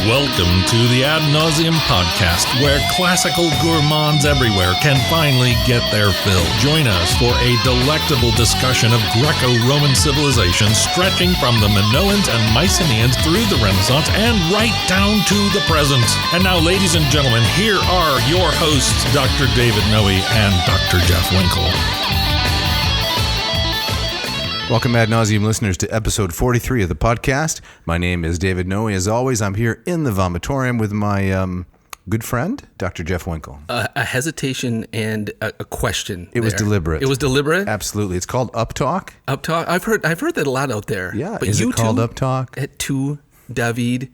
Welcome to the Ad Nauseam podcast, where classical gourmands everywhere can finally get their fill. Join us for a delectable discussion of Greco-Roman civilization stretching from the Minoans and Mycenaeans through the Renaissance and right down to the present. And now, ladies and gentlemen, here are your hosts, Dr. David Noe and Dr. Jeff Winkle. Welcome, Ad Nauseam listeners, to episode 43 of the podcast. My name is David Noe. As always, I'm here in the vomitorium with my good friend, Dr. Jeff Winkle. A hesitation and a question. It was deliberate. It was deliberate? Absolutely. It's called Uptalk. Uptalk? I've heard that a lot out there. Yeah. But is you it called too, Uptalk? At two, David.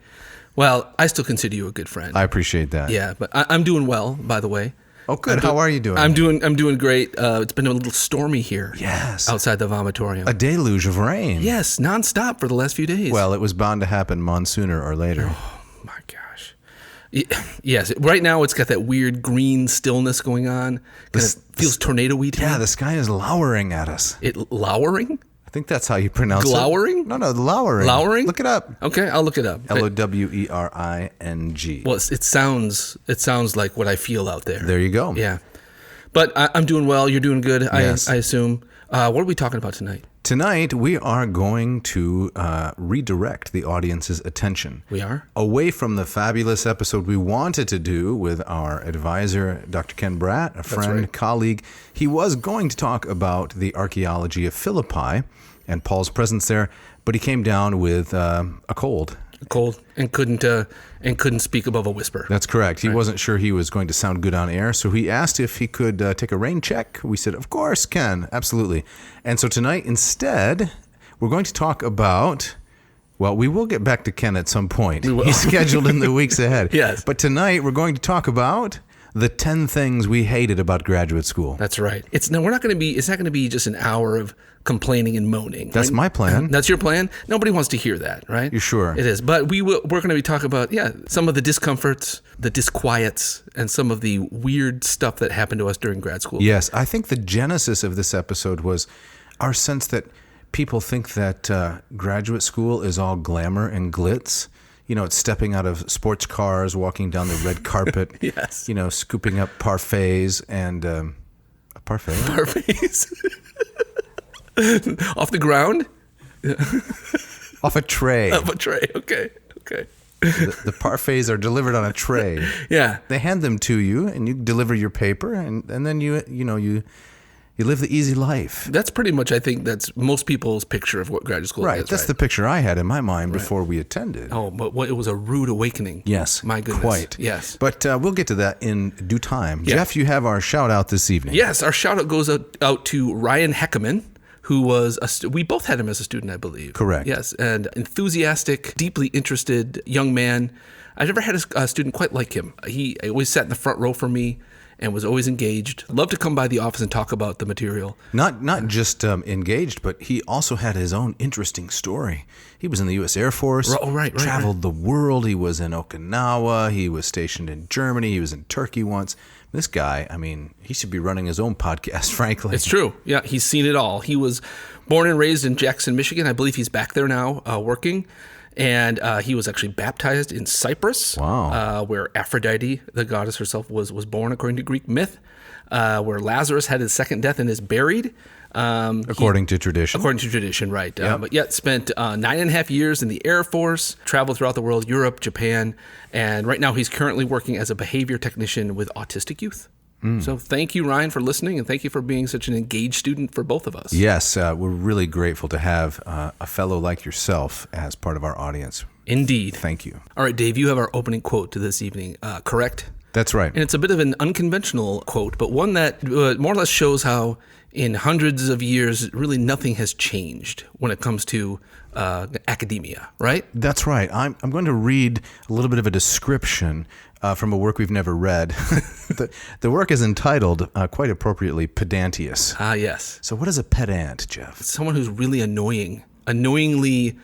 Well, I still consider you a good friend. I appreciate that. Yeah, but I'm doing well, by the way. Oh, good. How are you doing? I'm doing great. It's been a little stormy here. Yes. Outside the vomitorium. A deluge of rain. Yes, nonstop for the last few days. Well, it was bound to happen sooner or later. Oh, my gosh. Yes, right now it's got that weird green stillness going on. It feels tornado-y to me. Yeah, the sky is lowering at us. It lowering? I think that's how you pronounce Glowering? it. No, lowering. Lowering? Look it up. Okay, I'll look it up. Lowering. Well, it sounds like what I feel out there. There you go. Yeah. But I'm doing well. You're doing good, Yes. I assume. What are we talking about tonight? Tonight, we are going to redirect the audience's attention. We are? Away from the fabulous episode we wanted to do with our advisor, Dr. Ken Bratt, a friend, right. colleague. He was going to talk about the archaeology of Philippi and Paul's presence there, but he came down with a cold. Cold and couldn't speak above a whisper. That's correct. He wasn't sure he was going to sound good on air, so he asked if he could take a rain check. We said, of course, Ken, absolutely. And so tonight, instead, we're going to talk about, well, we will get back to Ken at some point. He's scheduled in the weeks ahead. Yes. But tonight, we're going to talk about the 10 things we hated about graduate school. That's right. It's not going to be just an hour of complaining and moaning. That's right? my plan. That's your plan? Nobody wants to hear that, right? You're sure? It is. But we're going to be talking about, some of the discomforts, the disquiets, and some of the weird stuff that happened to us during grad school. Yes. I think the genesis of this episode was our sense that people think that graduate school is all glamour and glitz. You know, it's stepping out of sports cars, walking down the red carpet. Yes. You know, scooping up parfaits and a parfait. Parfaits. Off the ground? Off a tray. Off a tray. Okay. The parfaits are delivered on a tray. Yeah. They hand them to you, and you deliver your paper, and then you live the easy life. That's pretty much, I think, that's most people's picture of what graduate school Right. is. That's the picture I had in my mind before we attended. Oh, but it was a rude awakening. Yes. My goodness. Quite. Yes. But we'll get to that in due time. Yeah. Jeff, you have our shout out this evening. Yes, our shout out goes out to Ryan Heckerman, who was we both had him as a student, I believe. Correct. Yes, and enthusiastic, deeply interested young man. I've never had a student quite like him. He always sat in the front row for me and was always engaged. Loved to come by the office and talk about the material. Not just engaged, but he also had his own interesting story. He was in the U.S. Air Force. Oh, right. Traveled the world. He was in Okinawa. He was stationed in Germany. He was in Turkey once. This guy, I mean, he should be running his own podcast, frankly. It's true. Yeah, he's seen it all. He was born and raised in Jackson, Michigan. I believe he's back there now working. And he was actually baptized in Cyprus, where Aphrodite, the goddess herself, was born, according to Greek myth, where Lazarus had his second death and is buried. According to tradition. According to tradition, right. Yep. But yet spent 9.5 years in the Air Force, traveled throughout the world, Europe, Japan, and right now he's currently working as a behavior technician with autistic youth. So thank you, Ryan, for listening, and thank you for being such an engaged student for both of us. Yes, we're really grateful to have a fellow like yourself as part of our audience. Indeed. Thank you. All right, Dave, you have our opening quote to this evening, correct? That's right. And it's a bit of an unconventional quote, but one that more or less shows how in hundreds of years, really nothing has changed when it comes to academia, right? That's right. I'm going to read a little bit of a description from a work we've never read. The work is entitled, quite appropriately, Pedantius. Ah, yes. So what is a pedant, Jeff? Someone who's really annoyingly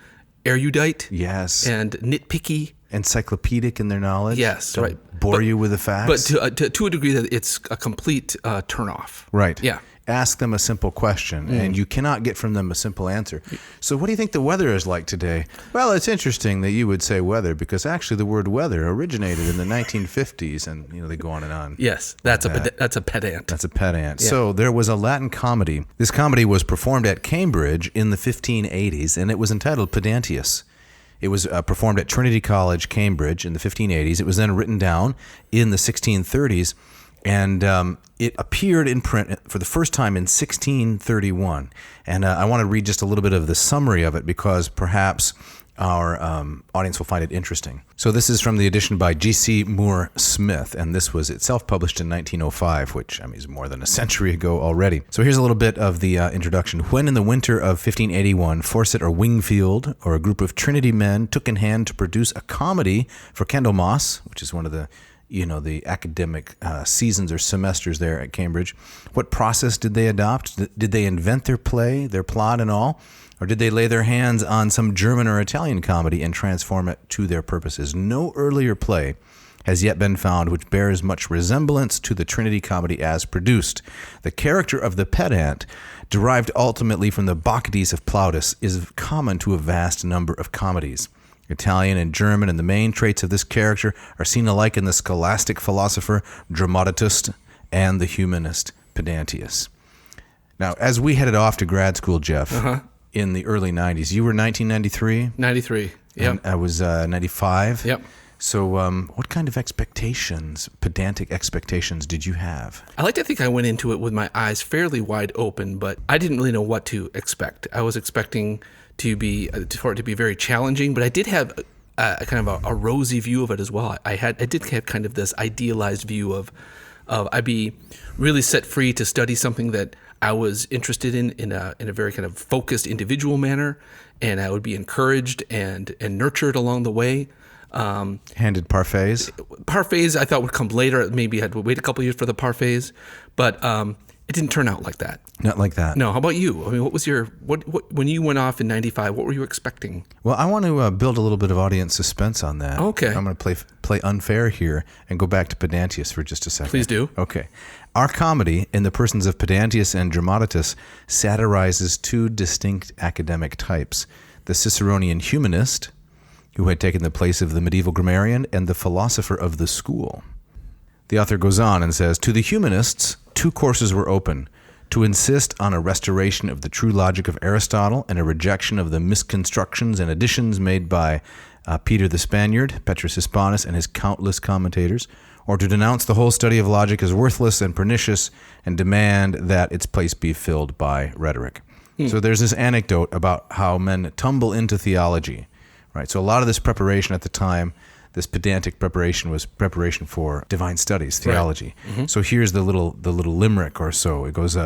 erudite. Yes. And nitpicky. Encyclopedic in their knowledge. Yes, Don't right. Bore you with the facts. But to a degree that it's a complete turnoff. Right. Yeah. ask them a simple question, and you cannot get from them a simple answer. So what do you think the weather is like today? Well, it's interesting that you would say weather, because actually the word weather originated in the 1950s, and they go on and on. Yes, that's a pedant. That's a pedant. Yeah. So there was a Latin comedy. This comedy was performed at Cambridge in the 1580s, and it was entitled Pedantius. It was performed at Trinity College, Cambridge, in the 1580s. It was then written down in the 1630s, and it appeared in print for the first time in 1631. And I want to read just a little bit of the summary of it, because perhaps our audience will find it interesting. So this is from the edition by G.C. Moore Smith, and this was itself published in 1905, which is more than a century ago already. So here's a little bit of the introduction. When in the winter of 1581, Fawcett or Wingfield, or a group of Trinity men, took in hand to produce a comedy for Candlemas, which is one of the the academic seasons or semesters there at Cambridge. What process did they adopt? Did they invent their play, their plot and all? Or did they lay their hands on some German or Italian comedy and transform it to their purposes? No earlier play has yet been found which bears much resemblance to the Trinity comedy as produced. The character of the pedant, derived ultimately from the Bacchides of Plautus, is common to a vast number of comedies. Italian and German, and the main traits of this character are seen alike in the scholastic philosopher Dramatist and the humanist Pedantius. Now, as we headed off to grad school, Jeff, in the early 90s, you were 1993? 93, yep. And I was 95? Yep. So what kind of expectations, pedantic expectations, did you have? I like to think I went into it with my eyes fairly wide open, but I didn't really know what to expect. I was expecting for it to be very challenging, but I did have a kind of a rosy view of it as well. I did have kind of this idealized view of I'd be really set free to study something that I was interested in a very kind of focused individual manner, and I would be encouraged and nurtured along the way. Handed parfaits? Parfaits I thought would come later. Maybe I had to wait a couple years for the parfaits, but it didn't turn out like that. Not like that. No. How about you? What was your what when you went off in 95? What were you expecting? Well, I want to build a little bit of audience suspense on that. Okay. I'm going to play unfair here and go back to Pedantius for just a second. Please do. Okay. Our comedy, in the persons of Pedantius and Dramaticus, satirizes two distinct academic types: the Ciceronian humanist, who had taken the place of the medieval grammarian, and the philosopher of the school. The author goes on and says, to the humanists, two courses were open: to insist on a restoration of the true logic of Aristotle and a rejection of the misconstructions and additions made by Peter the Spaniard, Petrus Hispanus, and his countless commentators, or to denounce the whole study of logic as worthless and pernicious and demand that its place be filled by rhetoric. So there's this anecdote about how men tumble into theology, right? So a lot of this preparation at the time, this pedantic preparation, was preparation for divine studies, theology. Right. Mm-hmm. So here's the little limerick or so. It goes,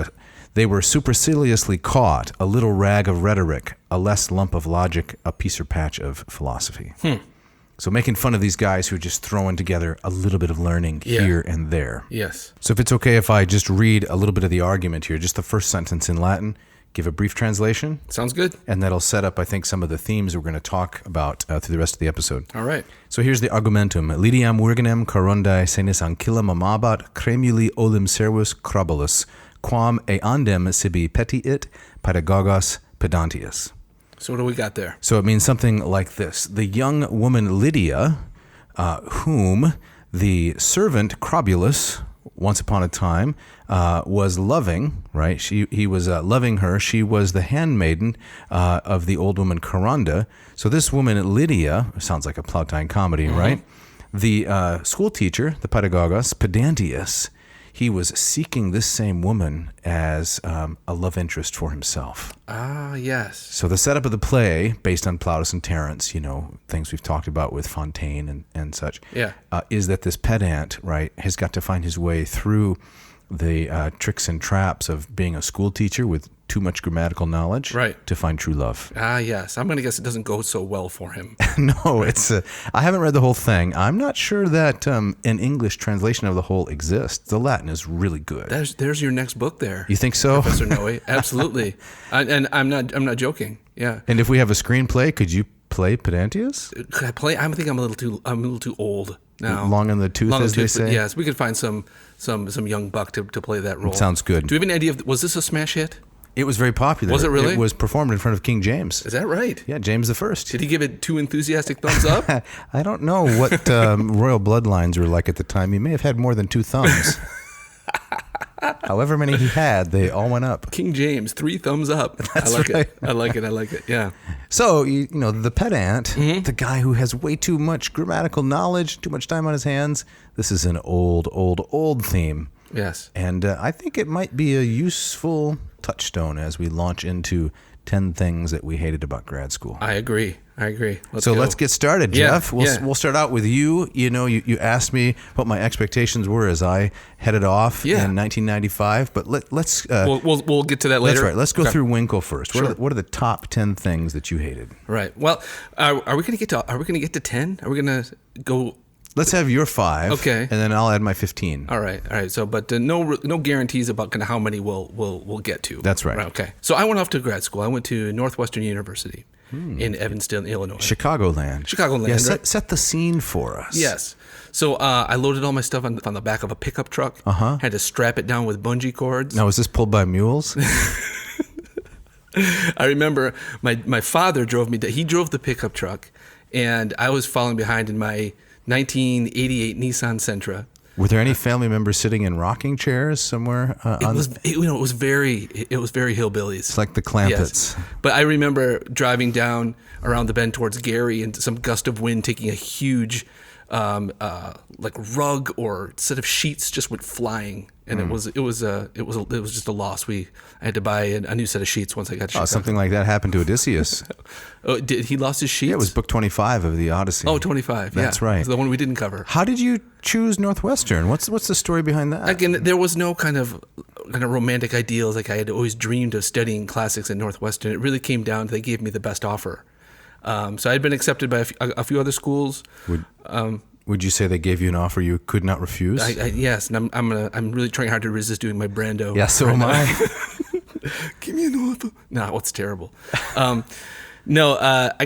they were superciliously caught, a little rag of rhetoric, a less lump of logic, a piece or patch of philosophy. So making fun of these guys who are just throwing together a little bit of learning here and there. Yes. So if it's okay if I just read a little bit of the argument here, just the first sentence in Latin, give a brief translation. Sounds good. And that'll set up, I think, some of the themes we're going to talk about through the rest of the episode. All right. So here's the argumentum. Lidiam virginem corundae senis ancillum amabat cremuli olim servus crobulus, quam eandem sibi petiit pedagogos pedantius. So what do we got there? So it means something like this. The young woman Lydia, whom the servant Crobulus, once upon a time, was loving, right? He was loving her. She was the handmaiden of the old woman Corunda. So this woman Lydia, sounds like a Plautina comedy, right? The school teacher, the pedagogos, Pedantius, he was seeking this same woman as a love interest for himself. Ah, yes. So the setup of the play, based on Plautus and Terence, things we've talked about with Fontaine and such, is that this pedant, right, has got to find his way through the tricks and traps of being a school teacher with too much grammatical knowledge, right, to find true love. Ah, yes. I'm going to guess it doesn't go so well for him. No, it's. I haven't read the whole thing. I'm not sure that an English translation of the whole exists. The Latin is really good. There's your next book there. You think so, Professor Noe? Absolutely. And I'm not joking. Yeah. And if we have a screenplay, could you play Pedantius? Could I play? I think I'm a little too old. No. Long in the tooth, as they say? Yes, we could find some young buck to play that role. Sounds good. Do we have any idea, was this a smash hit? It was very popular. Was it really? It was performed in front of King James. Is that right? Yeah, James I. Did he give it 2 enthusiastic thumbs up? I don't know what royal bloodlines were like at the time. He may have had more than 2 thumbs. However many he had, they all went up. King James, 3 thumbs up. That's I like right. it. I like it. Yeah. So, the pedant, the guy who has way too much grammatical knowledge, too much time on his hands, this is an old theme. Yes. And I think it might be a useful touchstone as we launch into 10 things that we hated about grad school. I agree. Let's get started, Jeff. We'll start out with you. You asked me what my expectations were as I headed off in 1995. But let's we'll get to that later. That's right. Let's go through Winkle first. What are the top 10 things that you hated? Right. Well, are we going to get to 10? Are we going to go? Let's have your 5. Okay. And then I'll add my 15. All right. So, but no guarantees about kind of how many we'll get to. That's right. Okay. So I went off to grad school. I went to Northwestern University in Evanston, Illinois. Chicagoland. Yeah, right? set the scene for us. Yes. So I loaded all my stuff on the back of a pickup truck. Had to strap it down with bungee cords. Now, was this pulled by mules? I remember my father drove me. He drove the pickup truck, and I was following behind in my 1988 Nissan Sentra. Were there any family members sitting in rocking chairs somewhere? It was very hillbillies. It's like the Clampetts. Yes. But I remember driving down around the bend towards Gary, and some gust of wind taking a huge, rug or set of sheets just went flying, and it was just a loss. I had to buy a new set of sheets once I got shipped. Something like that happened to Odysseus. Oh, did he lost his sheets? Yeah, it was book 25 of the Odyssey. Oh, 25. That's right. It's the one we didn't cover. How did you choose Northwestern? What's the story behind that? Again, there was no kind of romantic ideals. Like, I had always dreamed of studying classics at Northwestern. It really came down to they gave me the best offer. So I had been accepted by a few other schools. Would you say they gave you an offer you could not refuse? Yes, and I'm really trying hard to resist doing my Brando. Yeah, so am I. Give me an offer. No, it's terrible. I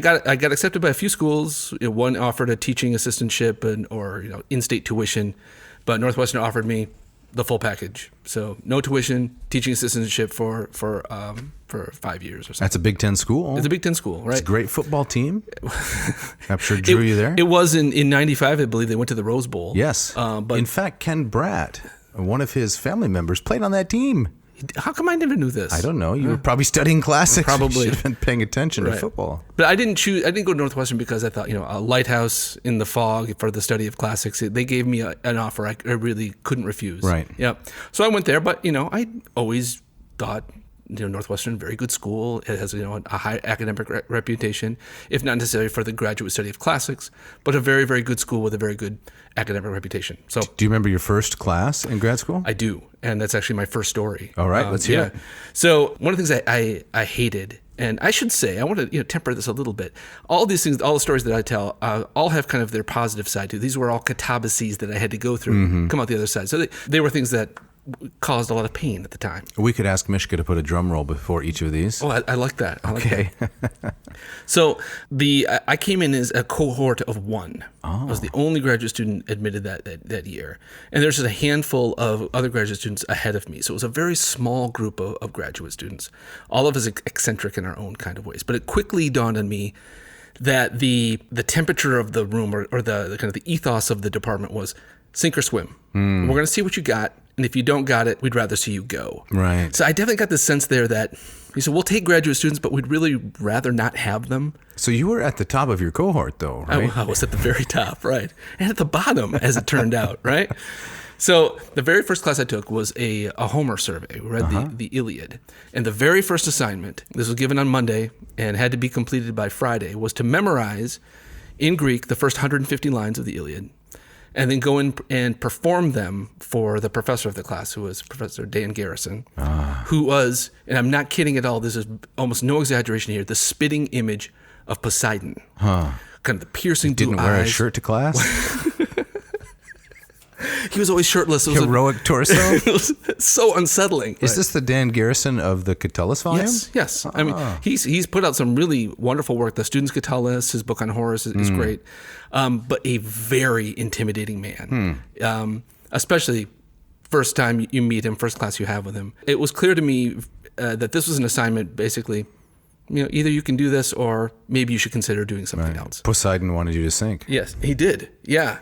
got accepted by a few schools. One offered a teaching assistantship or in-state tuition, but Northwestern offered me the full package. So no tuition, teaching assistantship for 5 years or something. That's a Big Ten school. It's a Big Ten school, right? It's a great football team. I'm sure drew you there. It was in 95, I believe. They went to the Rose Bowl. Yes. But in fact, Ken Bratt, one of his family members, played on that team. How come I never knew this? I don't know. You were probably studying classics. Probably. You should have been paying attention to football. But I didn't go to Northwestern because I thought, a lighthouse in the fog for the study of classics. They gave me an offer I really couldn't refuse. Right. Yeah. So I went there, but, I always thought, Northwestern, very good school. It has, a high academic reputation, if not necessarily for the graduate study of classics, but a very, very good school with a very good academic reputation. So, do you remember your first class in grad school? I do, and that's actually my first story. All right, let's hear it. So one of the things I hated, and I should say, I want to temper this a little bit. All these things, all the stories that I tell, all have kind of their positive side too. These were all catabases that I had to go through, come out the other side. So they were things that caused a lot of pain at the time. We could ask Mishka to put a drum roll before each of these. Oh, I like that. Okay. So I came in as a cohort of 1. I was the only graduate student admitted that year. And there's just a handful of other graduate students ahead of me. So it was a very small group of graduate students, all of us eccentric in our own kind of ways. But it quickly dawned on me that the temperature of the room or the kind of the ethos of the department was sink or swim. We're going to see what you got. And if you don't got it, we'd rather see you go. Right. So I definitely got the sense there that he said, we'll take graduate students, but we'd really rather not have them. So you were at the top of your cohort, though, right? I was at the very top, right. And at the bottom, as it turned out, right? So the very first class I took was a Homer survey. We read the Iliad. And the very first assignment, this was given on Monday and had to be completed by Friday, was to memorize in Greek the first 150 lines of the Iliad, and then go in and perform them for the professor of the class, who was Professor Dan Garrison, who was, and I'm not kidding at all, this is almost no exaggeration here, the spitting image of Poseidon. Kind of the piercing blue eyes. Didn't wear a shirt to class? He was always shirtless. It was Heroic torso. It was so unsettling. Is this the Dan Garrison of the Catullus volume? Yes. I mean, he's put out some really wonderful work. The Student's Catullus, his book on Horace is great, but a very intimidating man, especially first time you meet him, first class you have with him. It was clear to me that this was an assignment, basically, either you can do this or maybe you should consider doing something else. Poseidon wanted you to sink. Yes, he did. Yeah.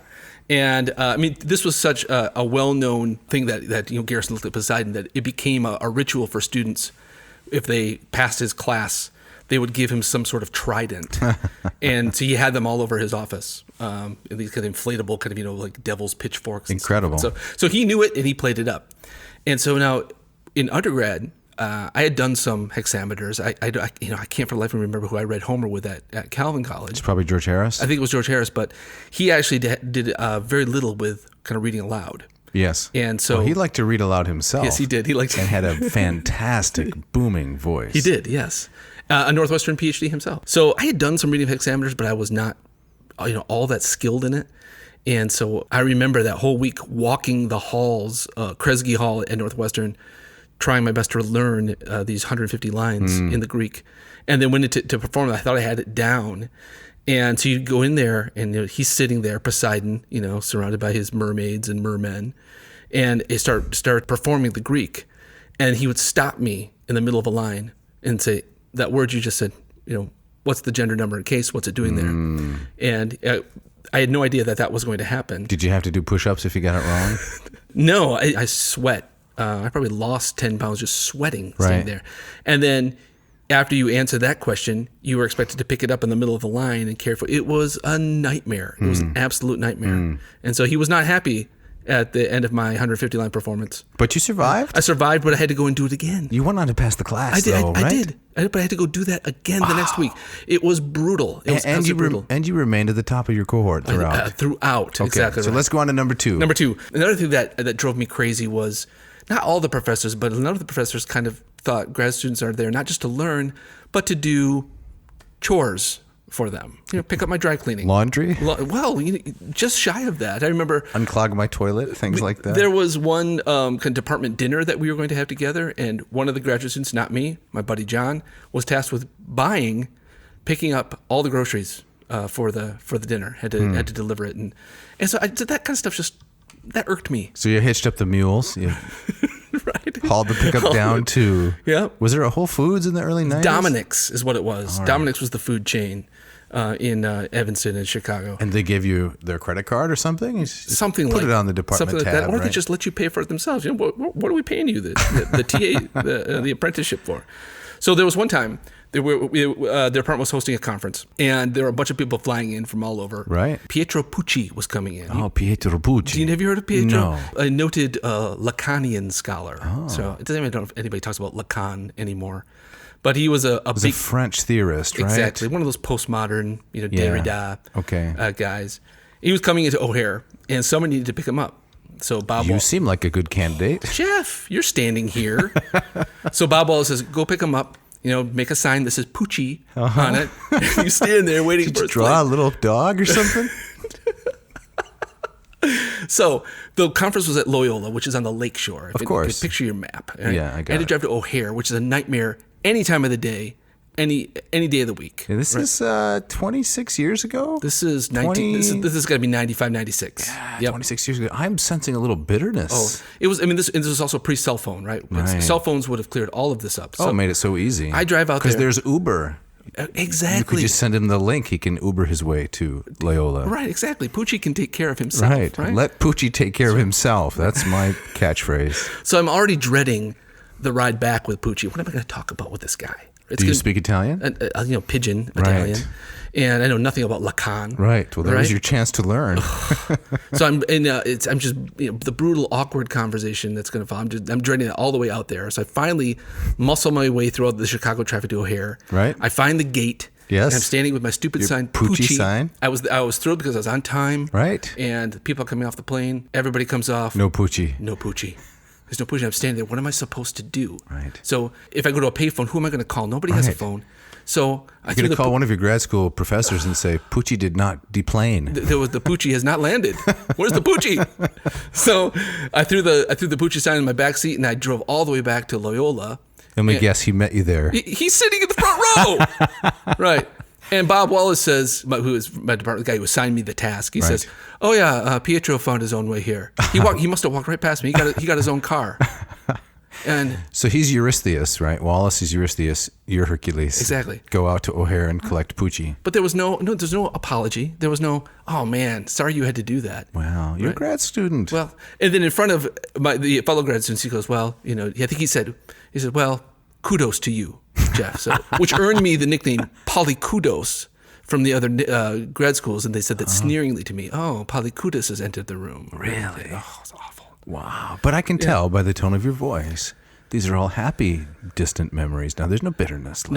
And I mean, this was such a well-known thing that Garrison looked at Poseidon that it became a ritual for students. If they passed his class, they would give him some sort of trident, and so he had them all over his office. These kind of inflatable, kind of like devil's pitchforks. Incredible. So he knew it and he played it up. And so now in undergrad, I had done some hexameters. I can't for the life of me remember who I read Homer with at Calvin College. It's probably George Harris. I think it was George Harris, but he actually did very little with kind of reading aloud. Yes. And so he liked to read aloud himself. Yes, he did. He liked and had a fantastic booming voice. He did, yes. A Northwestern PhD himself. So I had done some reading of hexameters, but I was not, all that skilled in it. And so I remember that whole week walking the halls, Kresge Hall at Northwestern, trying my best to learn these 150 lines in the Greek. And then when to perform it, I thought I had it down. And so you go in there, and he's sitting there, Poseidon, surrounded by his mermaids and mermen, and they start performing the Greek. And he would stop me in the middle of a line and say, that word you just said, what's the gender number in case? What's it doing there? And I had no idea that was going to happen. Did you have to do push-ups if you got it wrong? No, I sweat. I probably lost 10 pounds just sweating sitting there. And then after you answer that question, you were expected to pick it up in the middle of the line and care for it. It was a nightmare. It was an absolute nightmare. And so he was not happy at the end of my 150-line performance. But you survived? I survived, but I had to go and do it again. You went on to pass the class, I did. though, right? I did. But I had to go do that again the next week. It was brutal. It was absolutely brutal. And you remained at the top of your cohort throughout. Throughout, okay. Exactly. So let's go on to number two. Number two. Another thing that drove me crazy was not all the professors, but none of the professors kind of thought grad students are there not just to learn, but to do chores for them. Pick up my dry cleaning. Laundry? Well, just shy of that. I remember... Unclog my toilet, things like that. There was one kind of department dinner that we were going to have together, and one of the graduate students, not me, my buddy John, was tasked with picking up all the groceries for the dinner. Had to deliver it. And so that kind of stuff that irked me. So you hitched up the mules. You right. hauled the pickup down to... Yeah. Was there a Whole Foods in the early 90s? Dominick's is what it was. Right. Dominick's was the food chain in Evanston and Chicago. And they gave you their credit card or something? Something put it on the department something like tab, that. Or right? they just let you pay for it themselves. What are we paying you the TA, the apprenticeship for? So there was one time... the department was hosting a conference, and there were a bunch of people flying in from all over. Right. Pietro Pucci was coming in. Oh, Pietro Pucci. Have you heard of Pietro? No. A noted Lacanian scholar. Oh. So it doesn't even know if anybody talks about Lacan anymore. But he was a big French theorist, right? Exactly. One of those postmodern, Derrida guys. He was coming into O'Hare, and someone needed to pick him up. So Bob You seem like a good candidate. Jeff, you're standing here. So Bob Wallace says, go pick him up. Make a sign that says Pucci on it. You stand there waiting for Did you draw a little dog or something? So the conference was at Loyola, which is on the lakeshore. Of course. You could picture your map. Right? Yeah, I got it. I had to drive to O'Hare, which is a nightmare any time of the day, any day of the week. Yeah, this is 26 years ago? This is 19. This is got to be 95, 96. Yep. 26 years ago. I'm sensing a little bitterness. Oh, it was. I mean, this was also pre-cell phone, right? Cell phones would have cleared all of this up. So, it made it so easy. I drive out there because there's Uber. Exactly. You could just send him the link. He can Uber his way to Loyola. Right, exactly. Pucci can take care of himself. Right. Let Pucci take care of himself. That's my catchphrase. So I'm already dreading the ride back with Pucci. What am I going to talk about with this guy? Do you speak Italian? Pidgin Italian. Right. And I know nothing about Lacan. Right. Well, that was your chance to learn. So I'm just the brutal, awkward conversation that's going to follow. I'm dreading it all the way out there. So I finally muscle my way through the Chicago traffic to O'Hare. Right. I find the gate. Yes. And I'm standing with my stupid sign, Pucci sign. I was thrilled because I was on time. Right. And people are coming off the plane. Everybody comes off. No Pucci. No Pucci. There's no Pucci. I'm standing there. What am I supposed to do? Right. So if I go to a payphone, who am I going to call? Nobody has a phone. So I You're going to call one of your grad school professors and say, Poochie did not deplane. The Poochie has not landed. Where's the Poochie? So I threw the Poochie sign in my back seat, and I drove all the way back to Loyola. Let me guess, he met you there. He's sitting in the front row. Right. And Bob Wallace says, who is my department guy who assigned me the task, he says, "Oh yeah, Pietro found his own way here. He must have walked right past me. He got his own car." And so he's Eurystheus, right? Wallace is Eurystheus. You're Hercules. Exactly. Go out to O'Hare and collect Poochie. But there's no apology. There was no, "Oh man, sorry you had to do that." Wow, you're a grad student. Well, and then in front of the fellow grad students, he goes, "Well, I think he said, well, kudos to you, Jeff," so, which earned me the nickname Polykudos from the other grad schools, and they said that sneeringly to me. "Oh, Polykudos has entered the room." Really? Oh, it's awful. Wow. But I can tell by the tone of your voice, these are all happy, distant memories. Now, there's no bitterness left.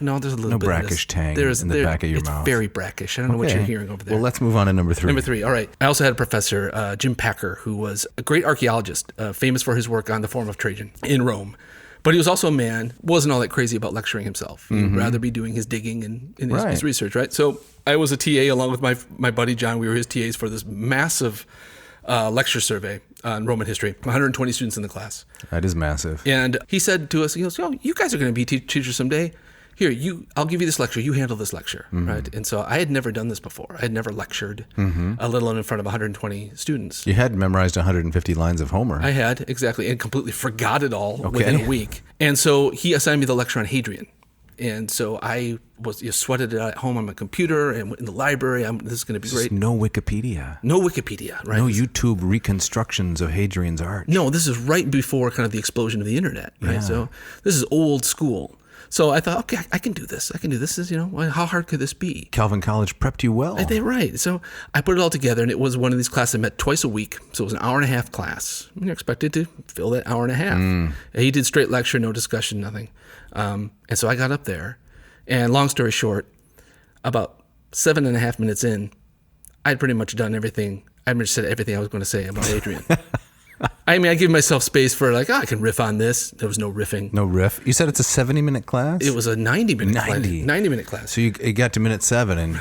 No, there's a little no brackish tang in the back of your mouth. It's very brackish. I don't know what you're hearing over there. Well, let's move on to number 3. Number 3, all right. I also had a professor, Jim Packer, who was a great archaeologist, famous for his work on the Forum of Trajan in Rome. But he was also a man, wasn't all that crazy about lecturing himself. He'd rather be doing his digging and his research, right? So I was a TA along with my buddy John. We were his TAs for this massive lecture survey on Roman history, 120 students in the class. That is massive. And he said to us, he goes, "You guys are going to be teachers someday. Here, I'll give you this lecture. You handle this lecture," right? And so I had never done this before. I had never lectured, let alone in front of 120 students. You had memorized 150 lines of Homer. I had, exactly, and completely forgot it all within a week. And so he assigned me the lecture on Hadrian. And so I sweated it out at home on my computer and went in the library. This is going to be great. No Wikipedia. No Wikipedia, right? No YouTube reconstructions of Hadrian's arch. No, this is right before kind of the explosion of the internet, right? Yeah. So this is old school. So I thought, okay, I can do this. This is, how hard could this be? Calvin College prepped you well. Right. So I put it all together, and it was one of these classes I met twice a week. So it was an hour and a half class. You're expected to fill that hour and a half. He did straight lecture, no discussion, nothing. And so I got up there, and long story short, about 7.5 minutes in, I'd pretty much done everything. I said everything I was going to say about Hadrian. I gave myself space for I can riff on this. There was no riffing. No riff. You said it's a 70-minute class? It was a 90-minute class. 90-minute class. So you got to minute 7 and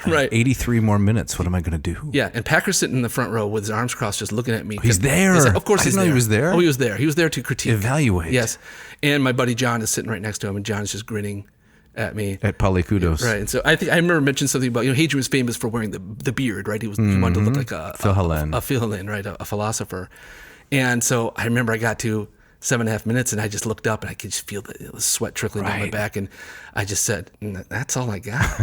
right. 83 more minutes. What am I going to do? Yeah, and Packer's sitting in the front row with his arms crossed just looking at me. He's there. Of course he's there. I didn't know he was there. Oh, he was there. He was there to critique. Evaluate. Yes. And my buddy John is sitting right next to him, and John's just grinning at me. At Polykudos. Right. And so I remember mentioning something about, Hadrian was famous for wearing the beard, right? He wanted to look like a Philhellene, right? A philosopher. And so I remember I got to 7.5 minutes, and I just looked up, and I could just feel the sweat trickling down my back, and I just said, "That's all I got."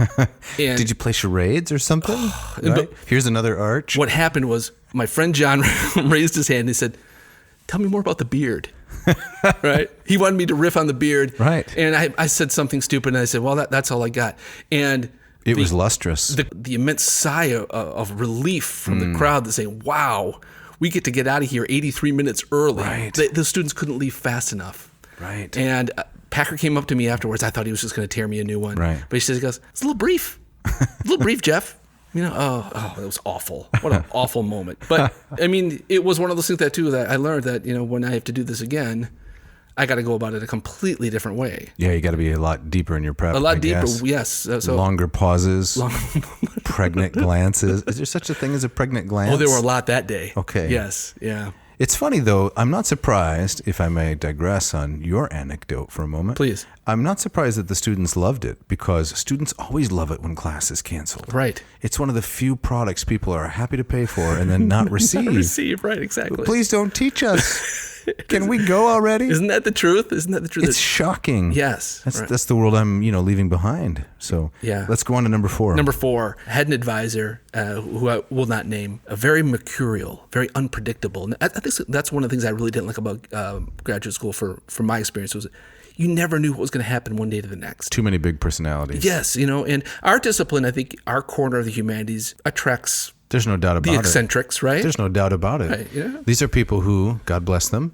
And did you play charades or something? Right? Here's another arch. What happened was my friend John raised his hand and he said, "Tell me more about the beard." Right? He wanted me to riff on the beard. Right. And I said something stupid, and I said, "Well, that's all I got." And it was lustrous. The immense sigh of relief from the crowd that say, "Wow, we get to get out of here 83 minutes early." Right. The students couldn't leave fast enough. Right. And Packer came up to me afterwards. I thought he was just going to tear me a new one. Right. But he goes, "It's a little brief. Jeff." It was awful. What an awful moment. But it was one of those things that I learned that, when I have to do this again, I got to go about it a completely different way. Yeah, you got to be a lot deeper in your prep. A lot deeper, yes. So longer pauses, pregnant glances. Is there such a thing as a pregnant glance? Oh, there were a lot that day. Okay. Yes, yeah. It's funny, though. I'm not surprised, if I may digress on your anecdote for a moment. Please. I'm not surprised that the students loved it, because students always love it when class is canceled. Right. It's one of the few products people are happy to pay for and then not receive. Not receive, right, exactly. Please don't teach us. Can we go already? Isn't that the truth? It's shocking. Yes. That's the world I'm leaving behind. So yeah. Let's go on to number 4. Number 4, had an advisor who I will not name, very mercurial, very unpredictable. And I think that's one of the things I really didn't like about graduate school from my experience was you never knew what was going to happen one day to the next. Too many big personalities. Yes, and our discipline, I think our corner of the humanities attracts There's no doubt about it. The eccentrics, right? There's no doubt about it. Right, yeah. These are people who, God bless them,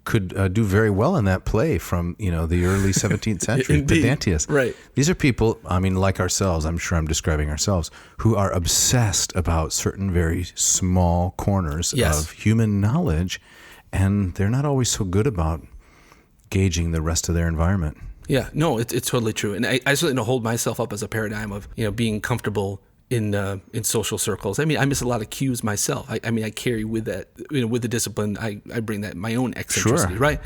could do very well in that play from, the early 17th century, Pedantius. Right. These are people, like ourselves, I'm sure I'm describing ourselves, who are obsessed about certain very small corners of human knowledge, and they're not always so good about gauging the rest of their environment. Yeah, no, it's totally true. And I certainly don't hold myself up as a paradigm of, being comfortable in social circles. I mean, I miss a lot of cues myself. I mean, I carry with that, with the discipline, I bring that my own eccentricity, right?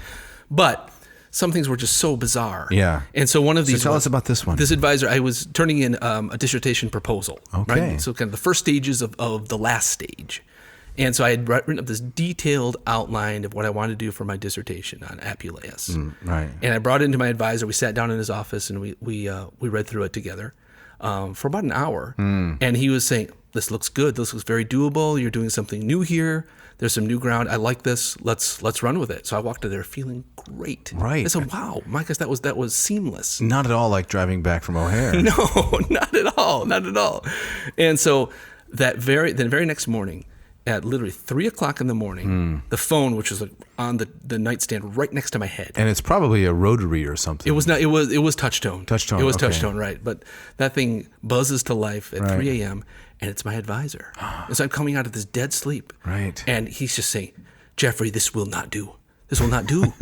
But some things were just so bizarre. Yeah. And so one of these. So tell us about this one. This advisor, I was turning in a dissertation proposal. Okay. Right? So kind of the first stages of the last stage. And so I had written up this detailed outline of what I wanted to do for my dissertation on Apuleius. Right. And I brought it into my advisor. We sat down in his office and we read through it together for about an hour. And he was saying, "This looks good. This looks very doable. You're doing something new here. There's some new ground. I like this. Let's run with it." So I walked in there feeling great. Right. I said, "Wow, my gosh, that was seamless." Not at all like driving back from O'Hare. No, not at all. Not at all. And so the very next morning, at literally 3:00 in the morning, the phone, which was like on the nightstand right next to my head. And it's probably a rotary or something. It was not. It was touch tone. Touch tone. It was okay. touch tone, right? But that thing buzzes to life at 3 a.m. and it's my advisor. And so I'm coming out of this dead sleep. Right. And he's just saying, "Jeffrey, this will not do. This will not do.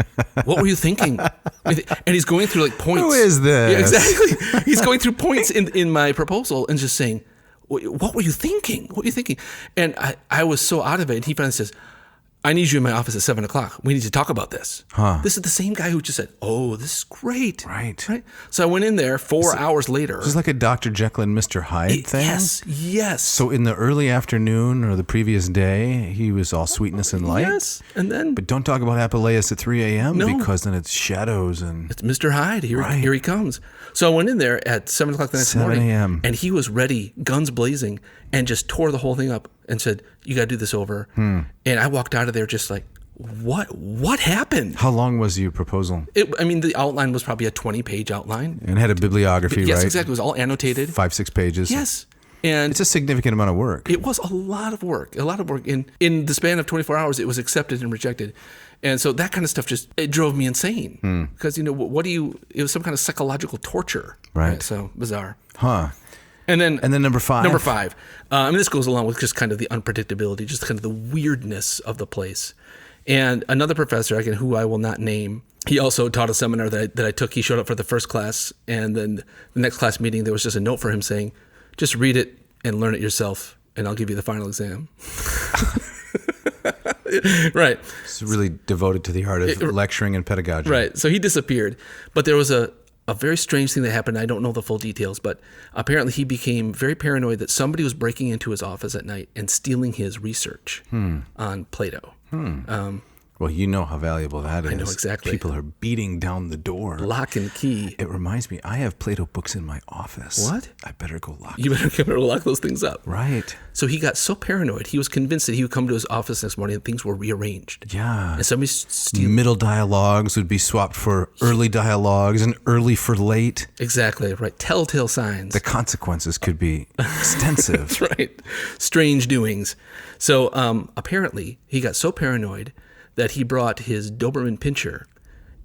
What were you thinking?" And he's going through like points. Who is this? Yeah, exactly. He's going through points in my proposal and just saying, "What were you thinking? What were you thinking?" And I was so out of it. And he finally says, "I need you in my office at 7:00. We need to talk about this." This is the same guy who just said, "Oh, this is great." Right. So I went in there 4 hours later. This is like a Dr. Jekyll and Mr. Hyde thing? Yes. So in the early afternoon or the previous day, he was all sweetness and light? Yes. And then. But don't talk about Apuleius at 3 a.m. No. because then it's shadows and... It's Mr. Hyde. Here he comes. So I went in there at 7:00 the next morning. 7 a.m. And he was ready, guns blazing, and just tore the whole thing up and said, "You got to do this over." And I walked out of there just like, what happened? How long was your proposal? The outline was probably a 20-page outline. And had a bibliography, Yes, right? exactly. It was all annotated. 5-6 pages. Yes. And it's a significant amount of work. it was a lot of work. In the span of 24 hours, it was accepted and rejected. And so that kind of stuff it drove me insane. Because, it was some kind of psychological torture. Right. So bizarre. Huh. And then number 5. Number 5. This goes along with just kind of the unpredictability, just kind of the weirdness of the place. And another professor, again, who I will not name, he also taught a seminar that I took. He showed up for the first class, and then the next class meeting, there was just a note for him saying, "Just read it and learn it yourself, and I'll give you the final exam." Right. It's really devoted to the art of lecturing and pedagogy. Right. So he disappeared. But there was a very strange thing that happened. I don't know the full details, but apparently he became very paranoid that somebody was breaking into his office at night and stealing his research on Plato. Well, you know how valuable that is. I know exactly. People are beating down the door. Lock and key. It reminds me, I have Plato books in my office. What? I better go lock You better lock those things up. Right. So he got so paranoid, he was convinced that he would come to his office next morning and things were rearranged. Yeah. And somebody stealing. Middle dialogues would be swapped for early dialogues and early for late. Exactly, right. Telltale signs. The consequences could be extensive. That's right. Strange doings. So apparently he got so paranoid that he brought his Doberman Pinscher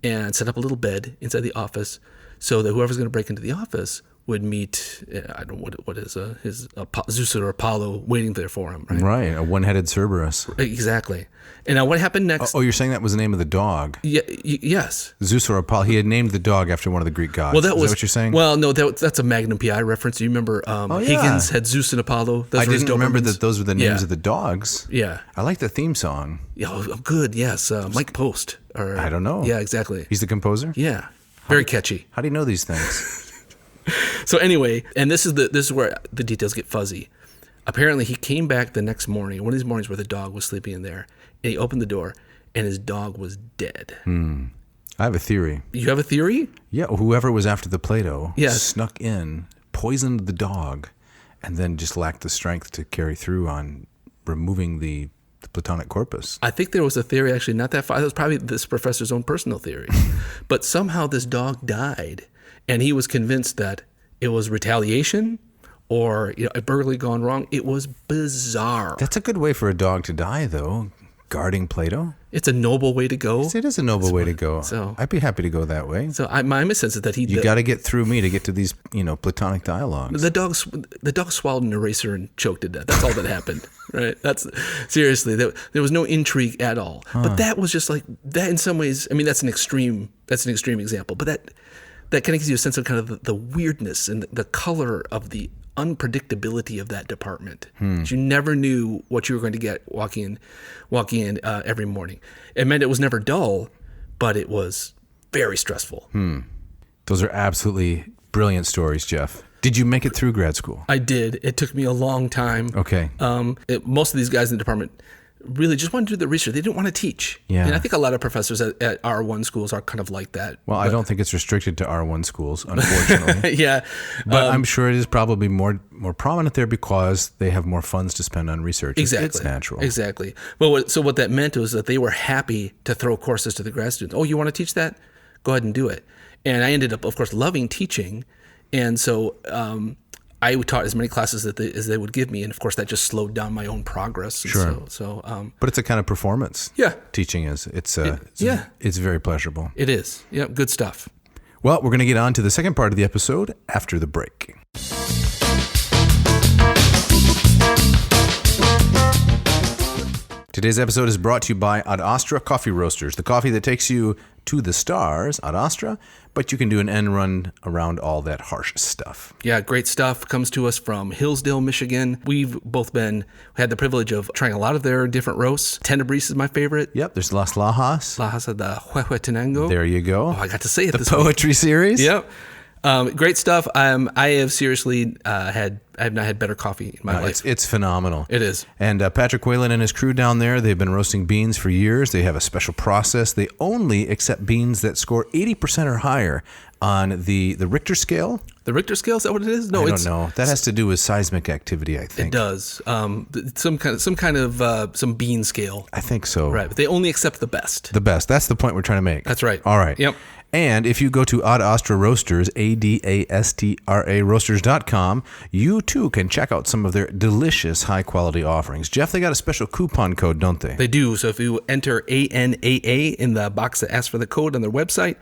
and set up a little bed inside the office so that whoever's going to break into the office would meet, I don't know what is his Zeus or Apollo waiting there for him. Right, a one-headed Cerberus. Exactly. And now what happened next? Oh, you're saying that was the name of the dog? Yeah, yes. Zeus or Apollo. He had named the dog after one of the Greek gods. Well, is that what you're saying? Well, no, that's a Magnum PI reference. You remember Higgins had Zeus and Apollo? I didn't remember that those were the names of the dogs. Yeah. I like the theme song. Yeah, good, yes. Mike Post. I don't know. Yeah, exactly. He's the composer? Yeah. Very catchy. How do you know these things? So anyway, and this is where the details get fuzzy. Apparently, he came back the next morning, one of these mornings where the dog was sleeping in there, and he opened the door, and his dog was dead. I have a theory. You have a theory? Yeah, whoever was after the Plato snuck in, poisoned the dog, and then just lacked the strength to carry through on removing the Platonic corpus. I think there was a theory actually not that far. That was probably this professor's own personal theory. But somehow this dog died, and he was convinced that it was retaliation or a burglary gone wrong. It was bizarre. That's a good way for a dog to die, though. Guarding Plato. It's a noble way to go. It is a noble way to go. So I'd be happy to go that way. So my sense is that you got to get through me to get to these, Platonic dialogues. The dog swallowed an eraser and choked to death. That's all that happened, right? That's seriously. There was no intrigue at all. But that was just like that. In some ways, I mean, that's an extreme example. But that kind of gives you a sense of kind of the weirdness and the color of the unpredictability of that department. You never knew what you were going to get walking in every morning. It meant it was never dull, but it was very stressful. Those are absolutely brilliant stories, Jeff. Did you make it through grad school? I did. It took me a long time. Okay. Most of these guys in the department really just wanted to do the research. They didn't want to teach. Yeah. And I think a lot of professors at R1 schools are kind of like that. Well, I don't think it's restricted to R1 schools, unfortunately. Yeah. But I'm sure it is probably more prominent there because they have more funds to spend on research. Exactly. It's natural. Exactly. Well, so what that meant was that they were happy to throw courses to the grad students. Oh, you want to teach that? Go ahead and do it. And I ended up, of course, loving teaching. And so I taught as many classes as they would give me, and of course that just slowed down my own progress. And Sure. But it's a kind of performance. Yeah. Teaching is. It's very pleasurable. It is. Yeah. Good stuff. Well, we're going to get on to the second part of the episode after the break. Today's episode is brought to you by Ad Astra Coffee Roasters, the coffee that takes you to the stars, Ad Astra, but you can do an end run around all that harsh stuff. Yeah, great stuff. Comes to us from Hillsdale, Michigan. We've both had the privilege of trying a lot of their different roasts. Tenebris is my favorite. Yep, there's Las Lajas. Lajas of the Huehuetenango. There you go. Oh, I got to say it the this poetry week. Series. Yep. Great stuff. I have seriously I have not had better coffee in my life. It's phenomenal. It is. And Patrick Whalen and his crew down there, they've been roasting beans for years. They have a special process. They only accept beans that score 80% or higher on the Richter scale. The Richter scale, is that what it is? No, I don't know. That has to do with seismic activity, I think. It does. Some kind of bean scale. I think so. Right, but they only accept the best. The best. That's the point we're trying to make. That's right. All right. Yep. And if you go to Ad Astra Roasters, ADASTRA Roasters.com, you too can check out some of their delicious high-quality offerings. Jeff, they got a special coupon code, don't they? They do. So if you enter ANAA in the box that asks for the code on their website,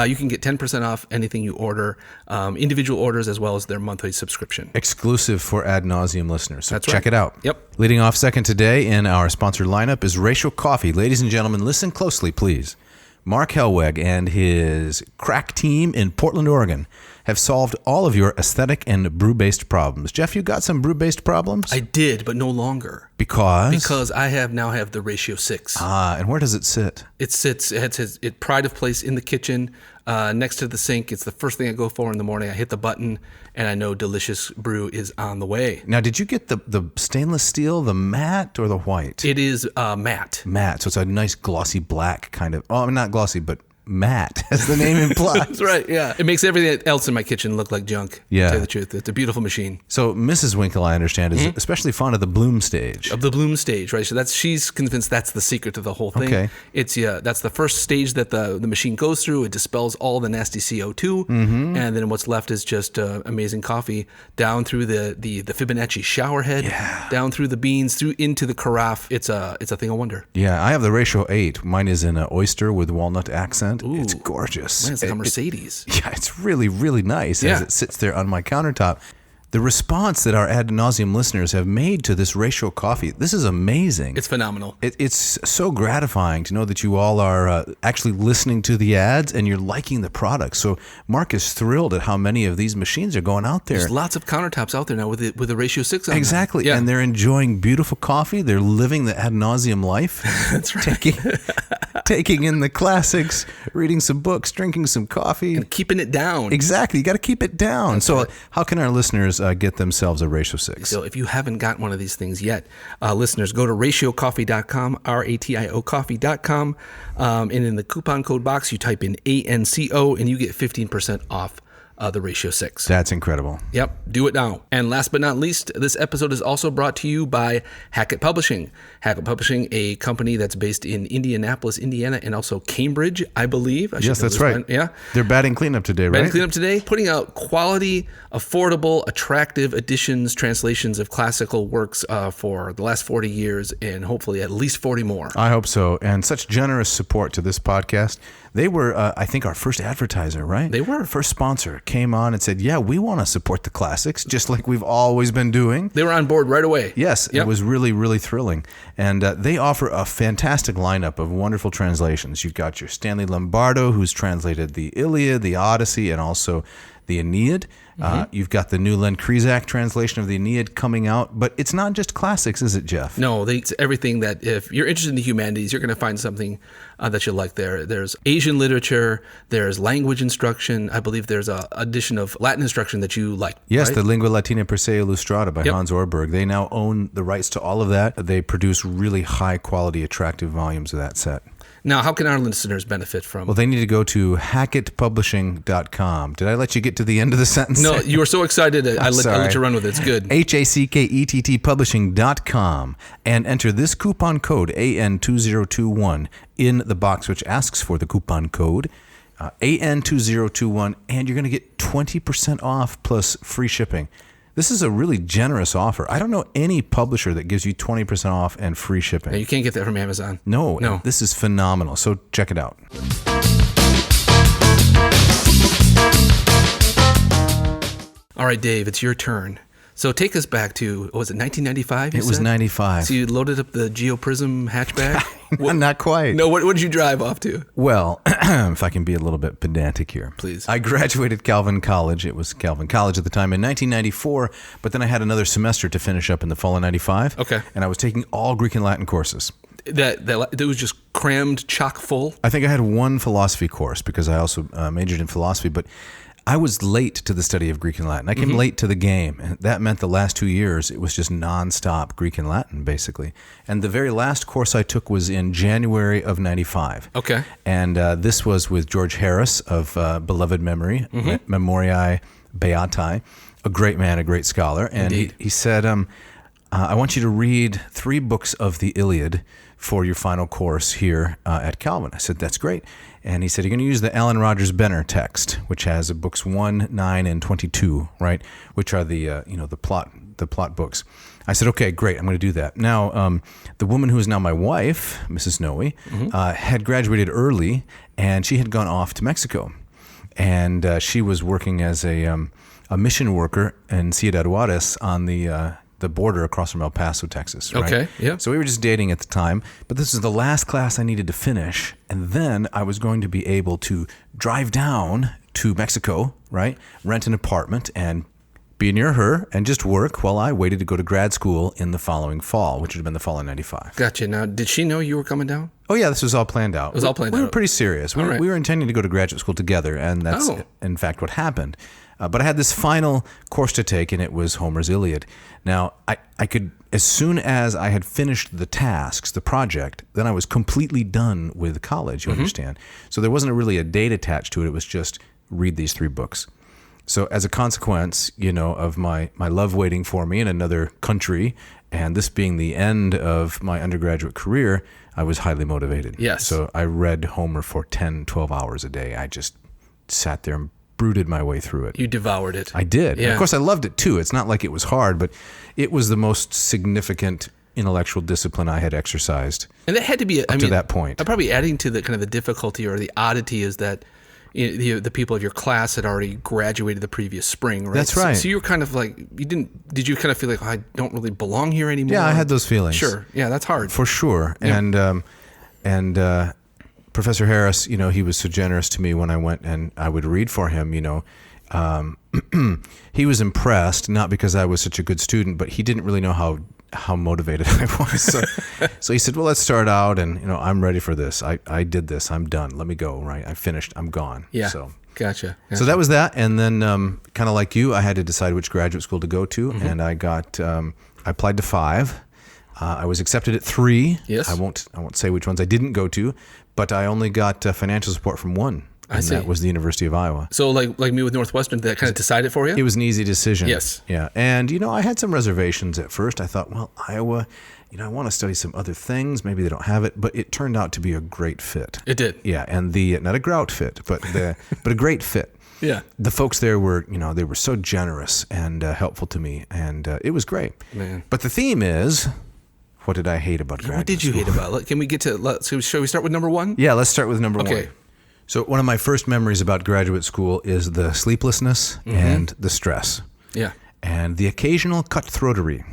you can get 10% off anything you order, individual orders as well as their monthly subscription. Exclusive for Ad Nauseam listeners. So That's check right. it out. Yep. Leading off second today in our sponsored lineup is Ratio Coffee. Ladies and gentlemen, listen closely, please. Mark Helweg and his crack team in Portland, Oregon have solved all of your aesthetic and brew-based problems. Jeff, you got some brew-based problems? I did, but no longer. Because I now have the Ratio 6. And where does it sit? It sits, it has its pride of place in the kitchen, next to the sink. It's the first thing I go for in the morning. I hit the button, and I know delicious brew is on the way. Now, did you get the stainless steel, the matte, or the white? It is matte. Matte, so it's a nice glossy black kind of, well, not glossy, but matte, as the name implies. That's right, yeah. It makes everything else in my kitchen look like junk, Yeah. to tell you the truth. It's a beautiful machine. So Mrs. Winkle, I understand, is especially fond of the bloom stage. Of the bloom stage, right? So she's convinced that's the secret to the whole thing. Okay. It's that's the first stage that the machine goes through. It dispels all the nasty CO2, and then what's left is just amazing coffee down through the Fibonacci shower head, down through the beans, through into the carafe. It's a thing of wonder. Yeah, I have the Ratio 8. Mine is in an oyster with walnut accent. Ooh. It's gorgeous. Man, it's like a Mercedes. Yeah, it's really, really nice Yeah. as it sits there on my countertop. The response that our Ad Nauseam listeners have made to this Ratio coffee, this is amazing. It's phenomenal. It's so gratifying to know that you all are actually listening to the ads and you're liking the product. So Mark is thrilled at how many of these machines are going out there. There's lots of countertops out there now with the Ratio 6 on them. Exactly. Yeah. And they're enjoying beautiful coffee. They're living the Ad Nauseam life. That's right. Taking in the classics, reading some books, drinking some coffee. And keeping it down. Exactly. You got to keep it down. That's so right. How can our listeners get themselves a Ratio 6? So if you haven't got one of these things yet, listeners, go to ratiocoffee.com, RATIO coffee.com, and in the coupon code box, you type in ANCO, and you get 15% off the Ratio 6. That's incredible. Yep, do it now. And last but not least, this episode is also brought to you by Hackett Publishing. Hackett Publishing, a company that's based in Indianapolis, Indiana, and also Cambridge, I believe. Yes, that's right. Yeah. They're batting cleanup today, right? Batting cleanup today, putting out quality, affordable, attractive editions, translations of classical works for the last 40 years and hopefully at least 40 more. I hope so. And such generous support to this podcast. They were, I think, our first advertiser, right? They were. First sponsor. came on and said, yeah, we want to support the classics, just like we've always been doing. They were on board right away. Yes, It was really, really thrilling. And they offer a fantastic lineup of wonderful translations. You've got your Stanley Lombardo, who's translated the Iliad, the Odyssey, and also the Aeneid. You've got the new Len Krizak translation of the Aeneid coming out, but it's not just classics, is it, Jeff? No, it's everything that if you're interested in the humanities, you're going to find something that you like there. There's Asian literature, there's language instruction. I believe there's a edition of Latin instruction that you like. Yes, right? the Lingua Latina per se illustrata by Hans Orberg. They now own the rights to all of that. They produce really high quality, attractive volumes of that set. Now, how can our listeners benefit from? Well, they need to go to hackettpublishing.com. Did I let you get to the end of the sentence? No, you were so excited. I let you run with it. It's good. HACKETT publishing.com and enter this coupon code AN2021 in the box which asks for the coupon code AN2021, and you're going to get 20% off plus free shipping. This is a really generous offer. I don't know any publisher that gives you 20% off and free shipping. No, you can't get that from Amazon. No. This is phenomenal. So check it out. All right, Dave, it's your turn. So take us back to, what was it, 1995? It was 95. So you loaded up the GeoPrism hatchback? Not quite. No, what did you drive off to? Well, if I can be a little bit pedantic here. Please. I graduated Calvin College. It was Calvin College at the time in 1994, but then I had another semester to finish up in the fall of 95. Okay. And I was taking all Greek and Latin courses. That was just crammed chock full? I think I had one philosophy course because I also majored in philosophy, but I was late to the study of Greek and Latin. I came late to the game, and that meant the last 2 years, it was just nonstop Greek and Latin, basically. And the very last course I took was in January of 95. Okay. And this was with George Harris of beloved memory, Memoriae Beatae, a great man, a great scholar. And he said, I want you to read 3 books of the Iliad for your final course here at Calvin. I said, that's great. And he said, you're going to use the Alan Rogers Benner text, which has books 1, 9, and 22, right? Which are the the plot books. I said, okay, great. I'm going to do that. Now, the woman who is now my wife, Mrs. Noe, had graduated early, and she had gone off to Mexico. And she was working as a mission worker in Ciudad Juarez on the border across from El Paso, Texas. Right? Okay, yeah. So we were just dating at the time, but this is the last class I needed to finish, and then I was going to be able to drive down to Mexico, right? Rent an apartment and be near her and just work while I waited to go to grad school in the following fall, which would have been the fall of 95. Gotcha. Now, did she know you were coming down? Oh, yeah, this was all planned out. It was all planned out. We were pretty serious. We were intending to go to graduate school together, and that's, in fact, what happened. But I had this final course to take, and it was Homer's Iliad. Now, I could, as soon as I had finished the tasks, the project, then I was completely done with college, you understand? So there wasn't really a date attached to it. It was just read these 3 books. So as a consequence, of my love waiting for me in another country, and this being the end of my undergraduate career, I was highly motivated. Yes. So I read Homer for 10, 12 hours a day. I just sat there and brooded my way through it. You devoured it. I did. Yeah. Of course, I loved it too. It's not like it was hard, but it was the most significant intellectual discipline I had exercised. And that had to be to that point. Probably adding to the kind of the difficulty or the oddity is that the people of your class had already graduated the previous spring, right? That's right. So you were kind of like, did you kind of feel like, I don't really belong here anymore? Yeah, I had those feelings. Sure. Yeah, that's hard. For sure. Yeah. And Professor Harris, he was so generous to me when I went and I would read for him, he was impressed, not because I was such a good student, but he didn't really know how motivated I was. So he said, well, let's start out, and I'm ready for this. I did this. I'm done. Let me go. Right. I finished. I'm gone. Yeah. So Gotcha. So that was that. And then kind of like you, I had to decide which graduate school to go to. And I applied to 5. I was accepted at 3. Yes. I won't say which ones I didn't go to, but I only got financial support from 1. And that was the University of Iowa. So like me with Northwestern, did that kind of decide it for you? It was an easy decision. Yes. Yeah. And, I had some reservations at first. I thought, well, Iowa, I want to study some other things. Maybe they don't have it. But it turned out to be a great fit. It did. Yeah. And not a grout fit, but a great fit. Yeah. The folks there were, they were so generous and helpful to me. And it was great. Man. But the theme is, what did I hate about graduate What did you school? hate about it? Can we get to, shall we start with number 1? Yeah, let's start with number 1. Okay. So one of my first memories about graduate school is the sleeplessness and the stress. Yeah. And the occasional cutthroatery.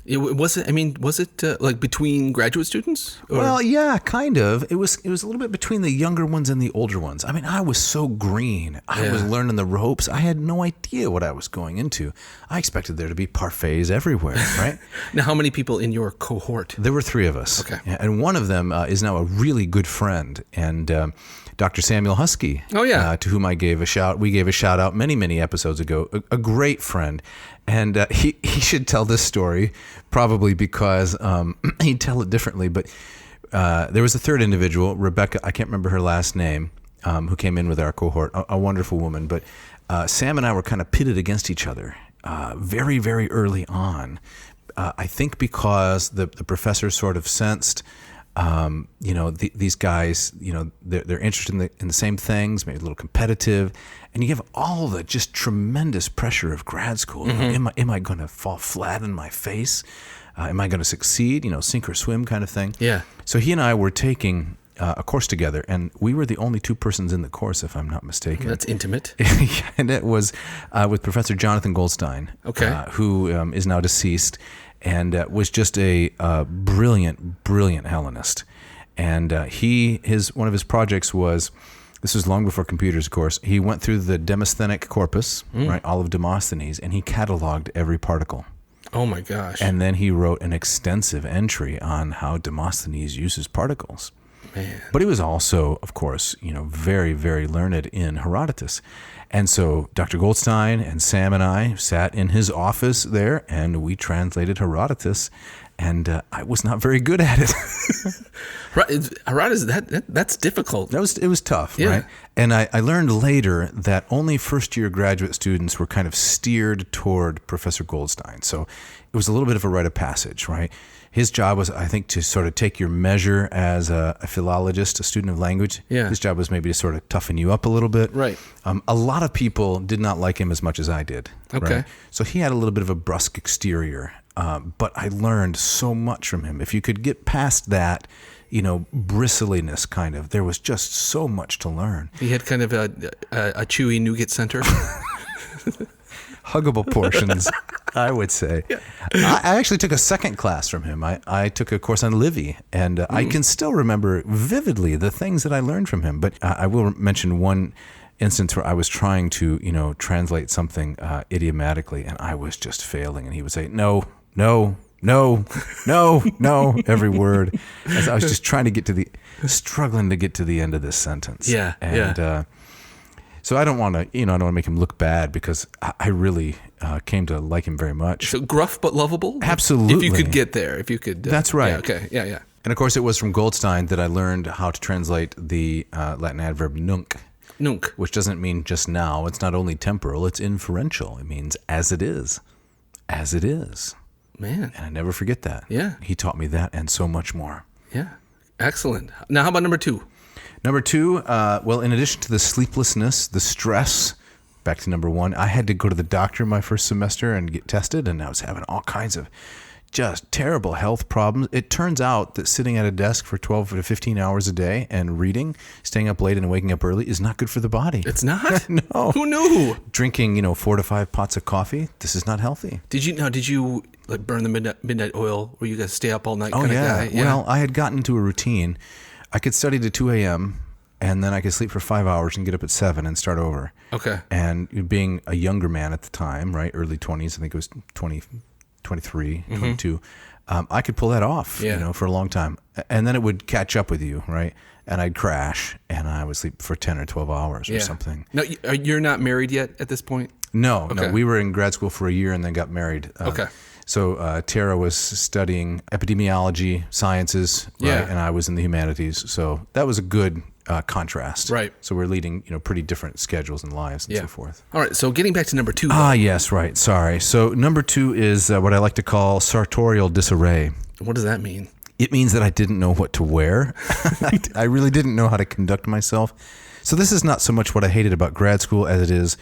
Was it like between graduate students? Or? Well, yeah, kind of. It was a little bit between the younger ones and the older ones. I mean, I was so green. I was learning the ropes. I had no idea what I was going into. I expected there to be parfaits everywhere, right? Now, how many people in your cohort? There were 3 of us. Okay. And one of them is now a really good friend. And Dr. Samuel Husky, to whom we gave a shout out many episodes ago, a great friend. And he should tell this story, probably because he'd tell it differently. But there was a third individual, Rebecca, I can't remember her last name, who came in with our cohort, a wonderful woman. But Sam and I were kind of pitted against each other very, very early on. I think because the professor sort of sensed, these guys, they're interested in the same things, maybe a little competitive, and you have all the just tremendous pressure of grad school. Am I going to fall flat on my face? Am I going to succeed? Sink or swim kind of thing. Yeah. So he and I were taking a course together, and we were the only 2 persons in the course, if I'm not mistaken. That's intimate. And it was with Professor Jonathan Goldstein, who is now deceased. And was just a brilliant Hellenist. And one of his projects was, this was long before computers, of course, he went through the Demosthenic corpus, right, all of Demosthenes, and he cataloged every particle. Oh my gosh. And then he wrote an extensive entry on how Demosthenes uses particles. Man. But he was also, of course, very, very learned in Herodotus. And so Dr. Goldstein and Sam and I sat in his office there, and we translated Herodotus, and I was not very good at it. Herodotus, that's difficult. It was tough, right? And I learned later that only first-year graduate students were kind of steered toward Professor Goldstein. So it was a little bit of a rite of passage, right? His job was, I think, to sort of take your measure as a philologist, a student of language. Yeah. His job was maybe to sort of toughen you up a little bit. Right. A lot of people did not like him as much as I did. Okay. Right? So he had a little bit of a brusque exterior, but I learned so much from him. If you could get past that, bristliness kind of, there was just so much to learn. He had kind of a chewy nougat center. Huggable portions, I would say. Yeah. I actually took a second class from him. I took a course on Livy, and I can still remember vividly the things that I learned from him. But I will mention one instance where I was trying to, translate something idiomatically, and I was just failing. And he would say, no, every word. As I was just trying to struggling to get to the end of this sentence. Yeah, and so I don't want to, make him look bad, because I really came to like him very much. So gruff but lovable? Absolutely. If you could get there, That's right. Yeah, okay, yeah. And of course, it was from Goldstein that I learned how to translate the Latin adverb nunc. Nunc. Which doesn't mean just now. It's not only temporal, it's inferential. It means as it is. As it is. Man. And I never forget that. Yeah. He taught me that and so much more. Yeah. Excellent. Now, how about number 2? Number 2, in addition to the sleeplessness, the stress, back to number 1, I had to go to the doctor my first semester and get tested, and I was having all kinds of just terrible health problems. It turns out that sitting at a desk for 12 to 15 hours a day and reading, staying up late and waking up early is not good for the body. It's not? No. Who knew? Drinking, 4 to 5 pots of coffee, this is not healthy. Did you like burn the midnight oil, where you guys stay up all night kind of guy? Yeah. Well, I had gotten into a routine. I could study to 2 a.m., and then I could sleep for 5 hours and get up at 7 and start over. Okay. And being a younger man at the time, right, early 20s, I think it was 23, 22, I could pull that off, for a long time. And then it would catch up with you, right? And I'd crash, and I would sleep for 10 or 12 hours or something. No, you're not married yet at this point? No, we were in grad school for a year and then got married. Okay. So Tara was studying epidemiology, sciences, right? And I was in the humanities. So that was a good contrast. Right. So we're leading, pretty different schedules and lives and so forth. All right. So getting back to number 2. Yes, right. Sorry. So number 2 is what I like to call sartorial disarray. What does that mean? It means that I didn't know what to wear. I really didn't know how to conduct myself. So this is not so much what I hated about grad school as it is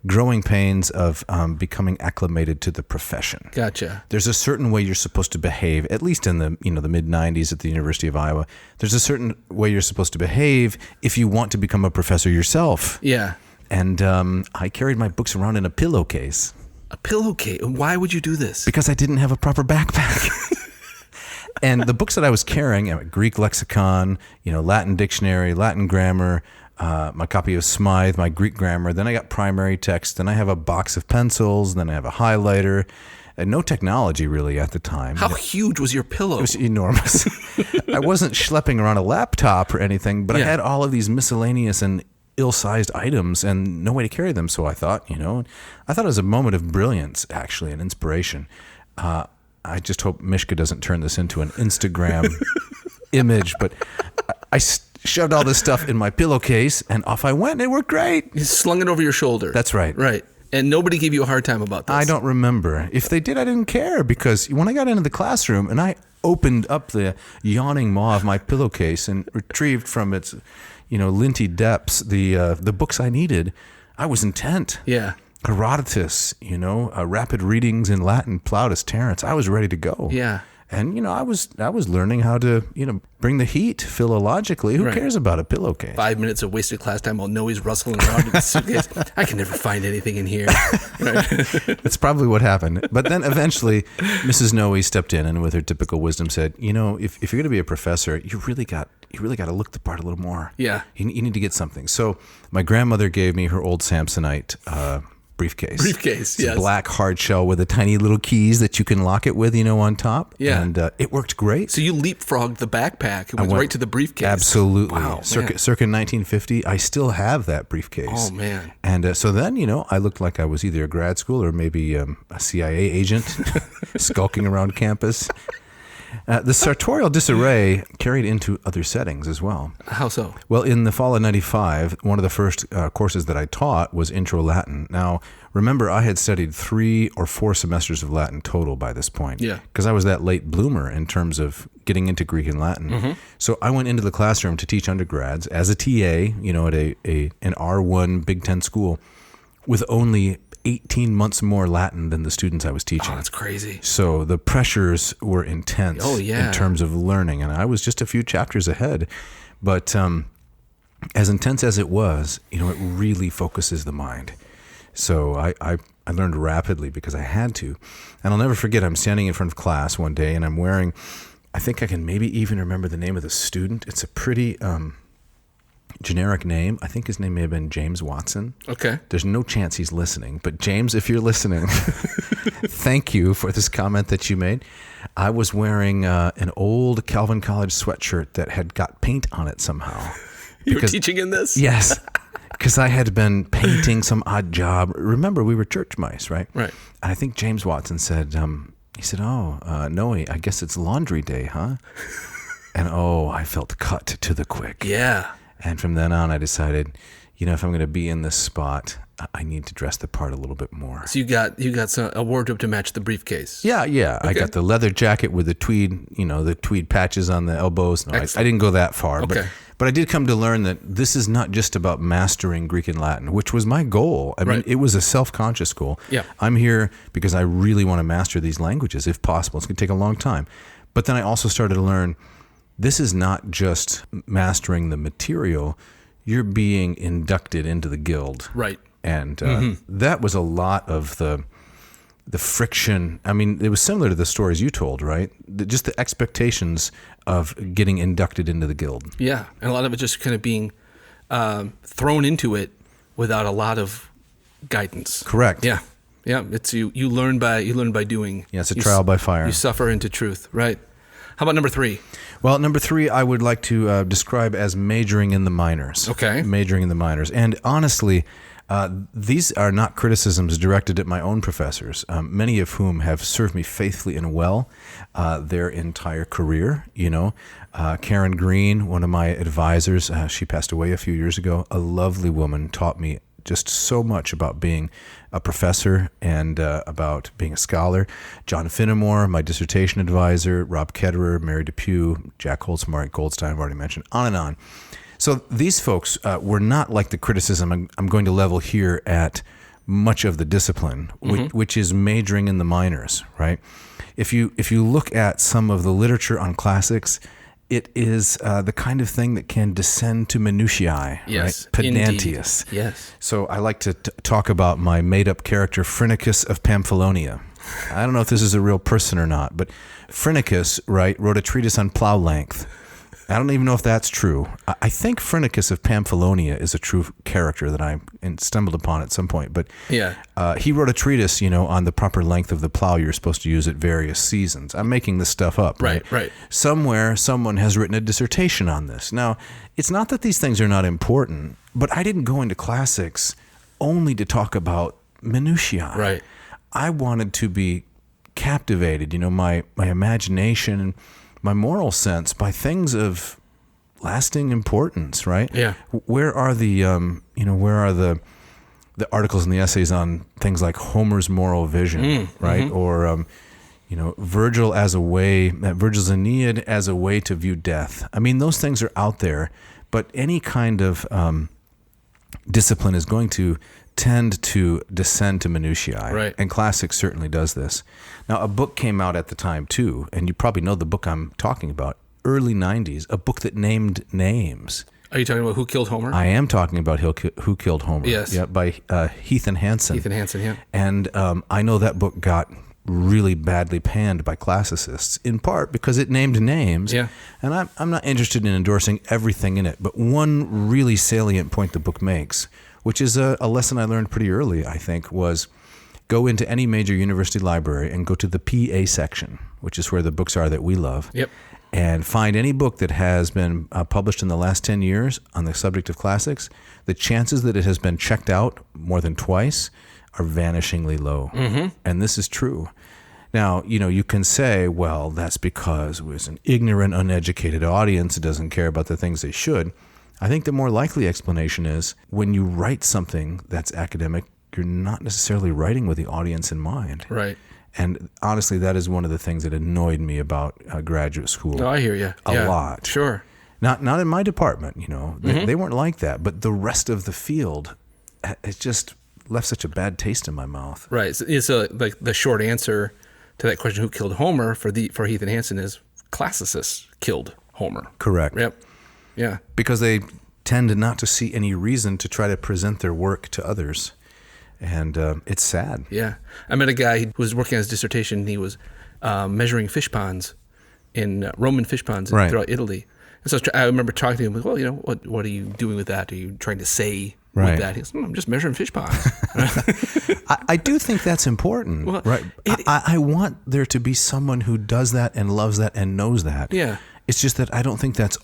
growing pains of becoming acclimated to the profession. Gotcha. There's a certain way you're supposed to behave, at least in the the mid 90s at the University of Iowa. There's a certain way you're supposed to behave if you want to become a professor yourself. Yeah. And I carried my books around in a pillowcase. A pillowcase? Why would you do this? Because I didn't have a proper backpack. And the books that I was carrying, Greek lexicon, Latin dictionary, Latin grammar, my copy of Smythe, my Greek grammar. Then I got primary text. Then I have a box of pencils. Then I have a highlighter. And no technology really at the time. How huge was your pillow? It was enormous. I wasn't schlepping around a laptop or anything, but I had all of these miscellaneous and ill-sized items and no way to carry them. So I thought, I thought it was a moment of brilliance, actually, and inspiration. I just hope Mishka doesn't turn this into an Instagram image, but I shoved all this stuff in my pillowcase and off I went, and it worked great. You slung it over your shoulder. That's right. Right. And nobody gave you a hard time about this. I don't remember. If they did, I didn't care, because when I got into the classroom and I opened up the yawning maw of my pillowcase and retrieved from its, linty depths the books I needed, I was intent. Yeah. Herodotus, rapid readings in Latin, Plautus, Terence. I was ready to go. Yeah. And, I was learning how to, bring the heat philologically. Who cares about a pillowcase? 5 minutes of wasted class time while Noe's rustling around in the suitcase. I can never find anything in here. That's probably what happened. But then eventually Mrs. Noe stepped in and with her typical wisdom said, if you're going to be a professor, you really got to look the part a little more. Yeah. You need to get something. So my grandmother gave me her old Samsonite briefcase. Briefcase, it's yes. a black hard shell with the tiny little keys that you can lock it with, on top. Yeah. And it worked great. So you leapfrogged the backpack and went right to the briefcase. Absolutely. Wow, circa 1950, I still have that briefcase. Oh, man. And so then, I looked like I was either a grad school or maybe a CIA agent skulking around campus. The sartorial disarray carried into other settings as well. How so? Well, in the fall of 95, one of the first courses that I taught was Intro Latin. Now, remember, I had studied 3 or 4 semesters of Latin total by this point. Yeah. Because I was that late bloomer in terms of getting into Greek and Latin. Mm-hmm. So I went into the classroom to teach undergrads as a TA, at an R1 Big Ten school with only 18 months more Latin than the students I was teaching. Oh, that's crazy. So the pressures were intense in terms of learning, and I was just a few chapters ahead. But as intense as it was, it really focuses the mind. So I learned rapidly because I had to. And I'll never forget, I'm standing in front of class one day, and I'm wearing, I think I can maybe even remember the name of the student. It's a pretty generic name. I think his name may have been James Watson. Okay. There's no chance he's listening. But James, if you're listening, thank you for this comment that you made. I was wearing an old Calvin College sweatshirt that had got paint on it somehow. You were teaching in this? Yes. Because I had been painting some odd job. Remember, we were church mice, right? Right. And I think James Watson said, Noe, I guess it's laundry day, huh? And I felt cut to the quick. Yeah. And from then on, I decided, if I'm going to be in this spot, I need to dress the part a little bit more. So you got a wardrobe to match the briefcase. Yeah. Okay. I got the leather jacket with the tweed, the tweed patches on the elbows. No, I didn't go that far. Okay. But I did come to learn that this is not just about mastering Greek and Latin, which was my goal. I mean, it was a self-conscious goal. Yeah. I'm here because I really want to master these languages, if possible. It's going to take a long time. But then I also started to learn this is not just mastering the material. You're being inducted into the guild. Right. And that was a lot of the friction. I mean, it was similar to the stories you told, right? Just the expectations of getting inducted into the guild. Yeah. And a lot of it just kind of being thrown into it without a lot of guidance. Correct. Yeah. Yeah. It's you learn by doing. Yeah, it's a trial by fire. You suffer into truth. Right. How about number 3? Well, number 3, I would like to describe as majoring in the minors. Okay. Majoring in the minors. And honestly, these are not criticisms directed at my own professors, many of whom have served me faithfully and well their entire career. Karen Green, one of my advisors, she passed away a few years ago. A lovely woman, taught me just so much about being a professor and about being a scholar. John Finnemore, my dissertation advisor, Rob Ketterer, Mary Depew, Jack Holtz, Mark Goldstein, I've already mentioned, on and on. So these folks were not like the criticism I'm going to level here at much of the discipline, which is majoring in the minors, right? If you look at some of the literature on classics, it is the kind of thing that can descend to minutiae, yes, right? Pedantius. Indeed. Yes. So I like to talk about my made-up character, Phrynicus of Pamphylonia. I don't know if this is a real person or not, but Phrynicus, right, wrote a treatise on plow length. I don't even know if that's true. I think Phrynicus of Pamphylonia is a true character that I stumbled upon at some point. But he wrote a treatise, on the proper length of the plow you're supposed to use at various seasons. I'm making this stuff up, right? Right. Somewhere, someone has written a dissertation on this. Now, it's not that these things are not important, but I didn't go into classics only to talk about minutiae. Right. I wanted to be captivated, my imagination and my moral sense by things of lasting importance, right? Yeah. Where are the articles and the essays on things like Homer's moral vision, right? Or Virgil's Aeneid as a way to view death. I mean, those things are out there, but any kind of discipline is going to tend to descend to minutiae. Right. And classics certainly does this. Now, a book came out at the time, too, and you probably know the book I'm talking about, early 90s, a book that named names. Are you talking about Who Killed Homer? I am talking about Who Killed Homer. Yes. Yeah, by Heath and Hansen. Heath and Hansen, yeah. And I know that book got really badly panned by classicists, in part because it named names. Yeah. And I'm not interested in endorsing everything in it, but one really salient point the book makes, which is a lesson I learned pretty early, I think, was go into any major university library and go to the PA section, which is where the books are that we love. Yep. And find any book that has been published in the last 10 years on the subject of classics. The chances that it has been checked out more than twice are vanishingly low. And this is true. Now, you can say, well, that's because it was an ignorant, uneducated audience. It doesn't care about the things they should. I think the more likely explanation is when you write something that's academic, you're not necessarily writing with the audience in mind. Right. And honestly, that is one of the things that annoyed me about graduate school. No, I hear you. A lot. Sure. Not in my department, They weren't like that. But the rest of the field, it just left such a bad taste in my mouth. Right. So like the short answer to that question, who killed Homer, for Heath and Hansen, is classicists killed Homer. Correct. Yep. Yeah. Because they tend not to see any reason to try to present their work to others. And it's sad. Yeah. I met a guy who was working on his dissertation, and he was measuring fish ponds Roman fish ponds throughout Italy. And so I remember talking to him, well, what are you doing with that? Are you trying to say with that? He goes, I'm just measuring fish ponds. I do think that's important, well, right? I want there to be someone who does that and loves that and knows that. Yeah. It's just that I don't think that's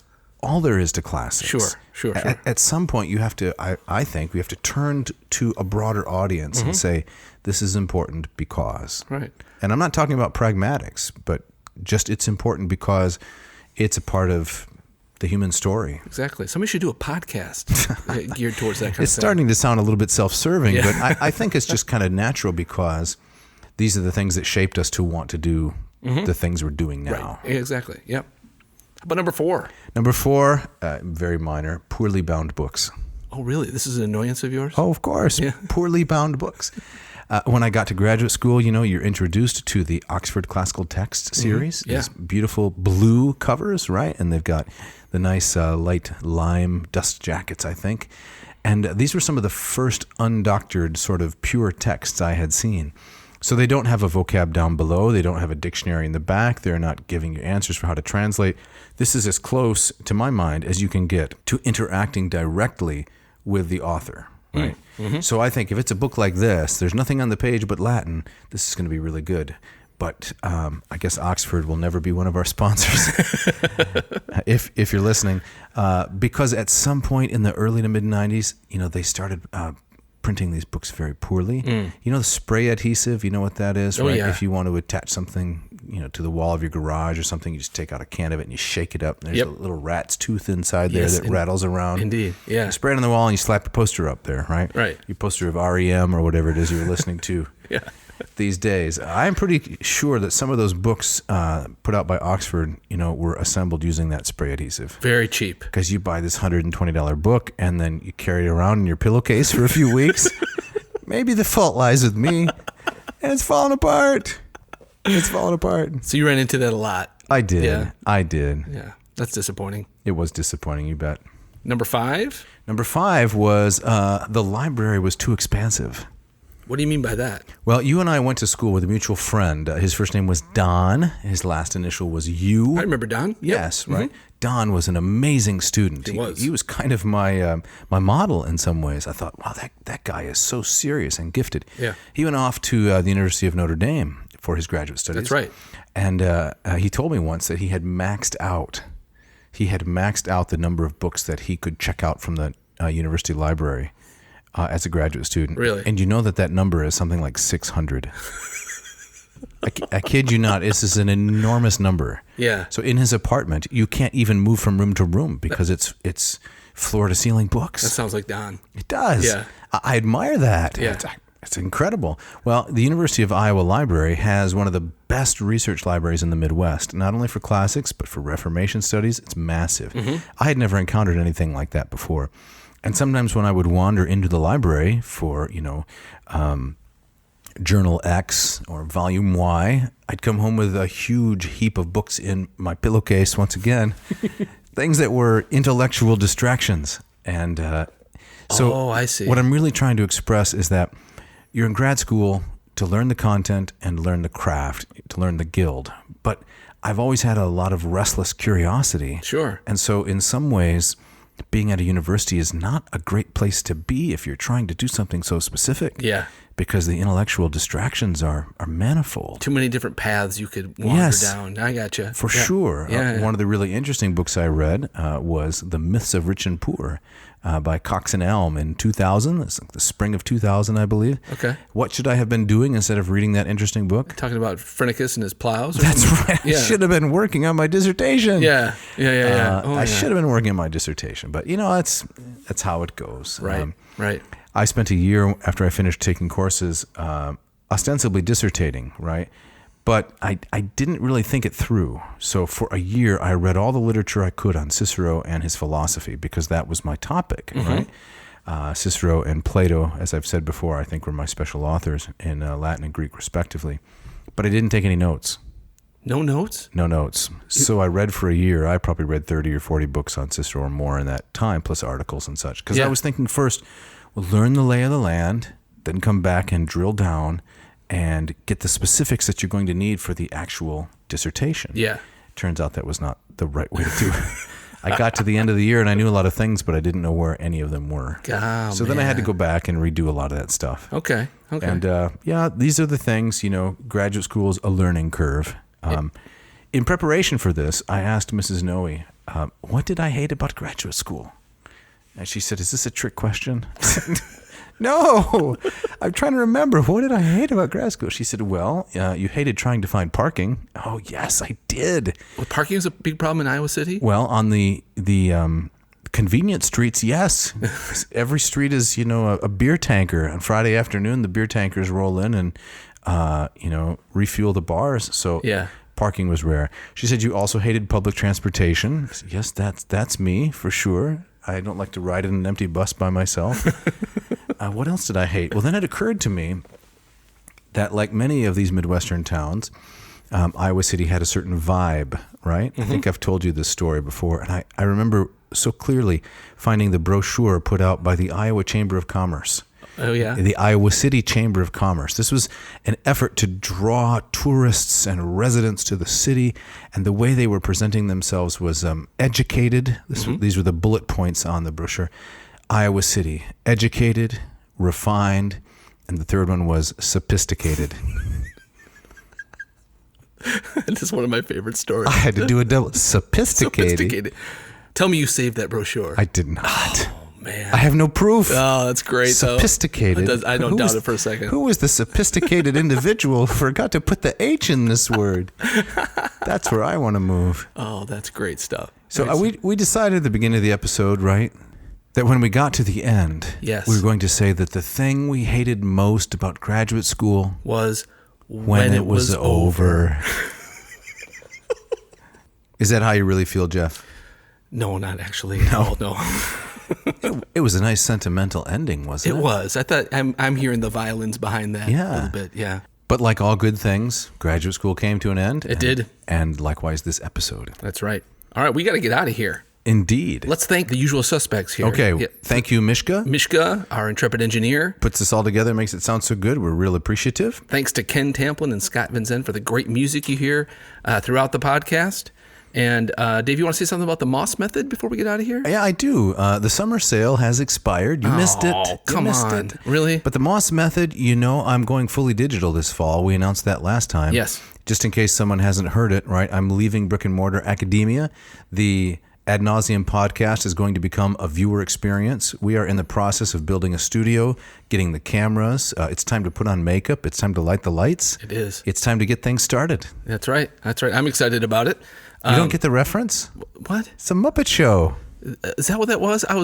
all there is to classics. Sure. At some point, you have to, I think, we have to turn to a broader audience and say, this is important because. Right. And I'm not talking about pragmatics, but just it's important because it's a part of the human story. Exactly. Somebody should do a podcast geared towards that kind of thing. It's starting to sound a little bit self-serving, but I think it's just kind of natural because these are the things that shaped us to want to do the things we're doing now. Right. Exactly. Yep. But number 4? Number 4, very minor, poorly bound books. Oh, really? This is an annoyance of yours? Oh, of course. Yeah. Poorly bound books. When I got to graduate school, you're introduced to the Oxford Classical Text series. Yeah. These beautiful blue covers, right? And they've got the nice light lime dust jackets, I think. And these were some of the first undoctored sort of pure texts I had seen. So they don't have a vocab down below. They don't have a dictionary in the back. They're not giving you answers for how to translate. This is as close, to my mind, as you can get to interacting directly with the author, right? So I think if it's a book like this, there's nothing on the page but Latin, this is going to be really good. But I guess Oxford will never be one of our sponsors, if you're listening, because at some point in the early to mid-'90s, they started printing these books very poorly. The spray adhesive, you know what that is, right? Yeah. If you want to attach something, to the wall of your garage or something, you just take out a can of it and you shake it up. And there's a little rat's tooth inside there that rattles around. Indeed, yeah. You spray it on the wall and you slap a poster up there, right? Right. Your poster of REM or whatever it is you're listening to these days. I'm pretty sure that some of those books put out by Oxford, were assembled using that spray adhesive. Very cheap. Because you buy this $120 book and then you carry it around in your pillowcase for a few weeks. Maybe the fault lies with me. And it's falling apart. It's falling apart. So you ran into that a lot. I did. Yeah. I did. Yeah. That's disappointing. It was disappointing, you bet. Number 5? Number 5 was the library was too expansive. What do you mean by that? Well, you and I went to school with a mutual friend. His first name was Don. His last initial was U. I remember Don. Yep. Yes, right. Mm-hmm. Don was an amazing student. He was kind of my model in some ways. I thought, wow, that guy is so serious and gifted. Yeah. He went off to the University of Notre Dame for his graduate studies. That's right. And he told me once that he had maxed out. He had maxed out the number of books that he could check out from the university library as a graduate student. Really? And you know that number is something like 600. I kid you not. This is an enormous number. Yeah. So in his apartment, you can't even move from room to room because it's floor to ceiling books. That sounds like Don. It does. Yeah. I admire that. Yeah. It's incredible. Well, the University of Iowa Library has one of the best research libraries in the Midwest, not only for classics, but for Reformation studies. It's massive. Mm-hmm. I had never encountered anything like that before. And sometimes when I would wander into the library for, Journal X or Volume Y, I'd come home with a huge heap of books in my pillowcase once again, things that were intellectual distractions. And I see. What I'm really trying to express is that you're in grad school to learn the content and learn the craft, to learn the guild. But I've always had a lot of restless curiosity. Sure. And so in some ways, being at a university is not a great place to be if you're trying to do something so specific. Yeah. Because the intellectual distractions are manifold. Too many different paths you could wander down. I gotcha. For sure. Yeah. One of the really interesting books I read was The Myths of Rich and Poor by Cox and Elm in 2000. It's like the spring of 2000, I believe. Okay. What should I have been doing instead of reading that interesting book? Talking about Phrynicus and his plows? That's right. Yeah. I should have been working on my dissertation. Yeah. I should have been working on my dissertation. But, that's how it goes. Right. Right. I spent a year after I finished taking courses ostensibly dissertating, right? But I didn't really think it through. So for a year, I read all the literature I could on Cicero and his philosophy because that was my topic, right? Cicero and Plato, as I've said before, I think were my special authors in Latin and Greek respectively. But I didn't take any notes. No notes? No notes. So I read for a year. I probably read 30 or 40 books on Cicero or more in that time, plus articles and such. Because I was thinking first, well, learn the lay of the land, then come back and drill down and get the specifics that you're going to need for the actual dissertation. Yeah. Turns out that was not the right way to do it. I got to the end of the year and I knew a lot of things, but I didn't know where any of them were. So then I had to go back and redo a lot of that stuff. Okay. And these are the things, graduate school is a learning curve. In preparation for this, I asked Mrs. Noe, what did I hate about graduate school? And she said, is this a trick question? No, I'm trying to remember. What did I hate about grad school? She said, well, you hated trying to find parking. Oh, yes, I did. Well, parking is a big problem in Iowa City? Well, on the convenient streets, yes. Every street is, a beer tanker. On Friday afternoon, the beer tankers roll in and, refuel the bars. So parking was rare. She said, you also hated public transportation. I said, yes, that's me for sure. I don't like to ride in an empty bus by myself. What else did I hate? Well, then it occurred to me that like many of these Midwestern towns, Iowa City had a certain vibe, right? Mm-hmm. I think I've told you this story before. And I remember so clearly finding the brochure put out by the Iowa Chamber of Commerce. Oh, yeah. The Iowa City Chamber of Commerce. This was an effort to draw tourists and residents to the city, and the way they were presenting themselves was educated. These were the bullet points on the brochure. Iowa City, educated, refined, and the third one was sophisticated. This is one of my favorite stories. I had to do a double. Sophisticated. Tell me you saved that brochure. I did not. Oh, man. I have no proof. Oh, that's great. Sophisticated. I don't doubt it for a second. Who was the sophisticated individual who forgot to put the H in this word? That's where I want to move. Oh, that's great stuff. So we decided at the beginning of the episode, right, that when we got to the end, yes, we were going to say that the thing we hated most about graduate school was when it was over. Is that how you really feel, Jeff? No, not actually. No. It was a nice sentimental ending, wasn't it? It was. I thought I'm hearing the violins behind that a little bit. Yeah. But like all good things, graduate school came to an end. It did. And likewise this episode. That's right. All right, we got to get out of here. Indeed. Let's thank the usual suspects here. Okay. Yeah. Thank you, Mishka. Mishka, our intrepid engineer. Puts this all together, makes it sound so good. We're real appreciative. Thanks to Ken Tamplin and Scott Vincent for the great music you hear throughout the podcast. And Dave, you want to say something about the Moss method before we get out of here? Yeah, I do. The summer sale has expired. You missed it. Come on. Really? But the Moss method, I'm going fully digital this fall. We announced that last time. Yes. Just in case someone hasn't heard it, right? I'm leaving brick and mortar academia. The Ad Navseam podcast is going to become a viewer experience. We are in the process of building a studio, getting the cameras. It's time to put on makeup. It's time to light the lights. It is. It's time to get things started. That's right. I'm excited about it. You don't get the reference? What? It's a Muppet Show. Is that what that was? I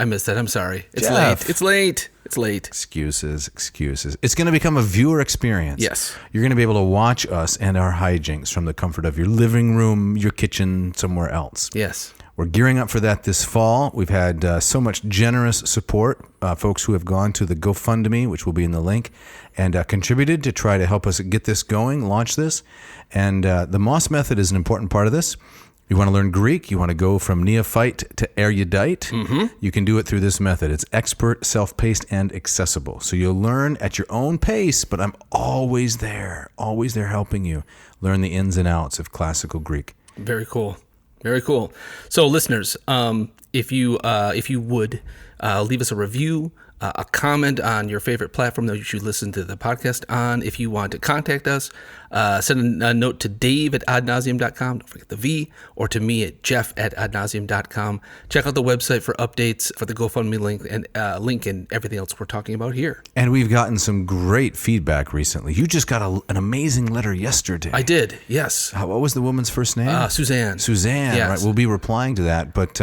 missed that. I'm sorry. It's Jeff. late. It's late. Excuses. It's going to become a viewer experience. Yes. You're going to be able to watch us and our hijinks from the comfort of your living room, your kitchen, somewhere else. Yes. We're gearing up for that this fall. We've had so much generous support, folks who have gone to the GoFundMe, which will be in the link, and contributed to try to help us get this going, launch this. And the Moss method is an important part of this. You want to learn Greek, you want to go from neophyte to erudite, you can do it through this method. It's expert, self-paced, and accessible. So you'll learn at your own pace, but I'm always there helping you learn the ins and outs of classical Greek. Very cool. Very cool. So listeners, if you would leave us a review, a comment on your favorite platform that you listen to the podcast on. If you want to contact us, send a note to dave@adnauseam.com. Don't forget the V, or to me at jeff@adnauseam.com. Check out the website for updates for the GoFundMe link and everything else we're talking about here. And we've gotten some great feedback recently. You just got an amazing letter yesterday. I did, yes. What was the woman's first name? Suzanne. Suzanne, yes. Right. We'll be replying to that, but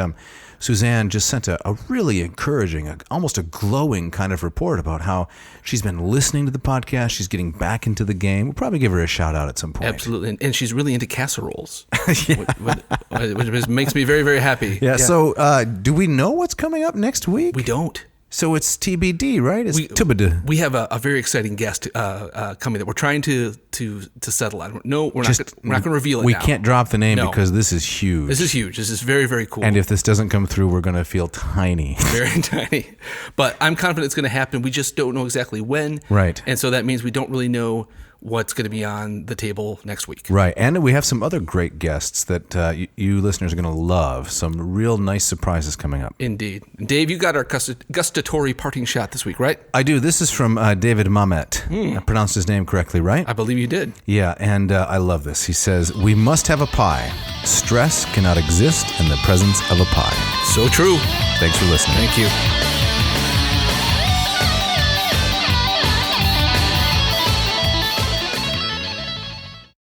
Suzanne just sent a really encouraging, almost a glowing kind of report about how she's been listening to the podcast. She's getting back into the game. We'll probably give her a shout out at some point. Absolutely. And she's really into casseroles, which makes me very, very happy. Yeah. So do we know what's coming up next week? We don't. So it's TBD, right? It's TBD. We have a very exciting guest coming that we're trying to settle on. No, we're not going to reveal it We now. can't drop the name because this is huge. This is huge. This is very, very cool. And if this doesn't come through, we're going to feel tiny. Very tiny. But I'm confident it's going to happen. We just don't know exactly when. Right. And so that means we don't really know what's going to be on the table next week. Right. And we have some other great guests that you listeners are going to love. Some real nice surprises coming up. Indeed. Dave, you got our gustatory parting shot this week, right? I do. This is from David Mamet. I pronounced his name correctly, right? I believe you did. Yeah, and I love this. He says, "We must have a pie. Stress cannot exist in the presence of a pie." So true. Thanks for listening. Thank you.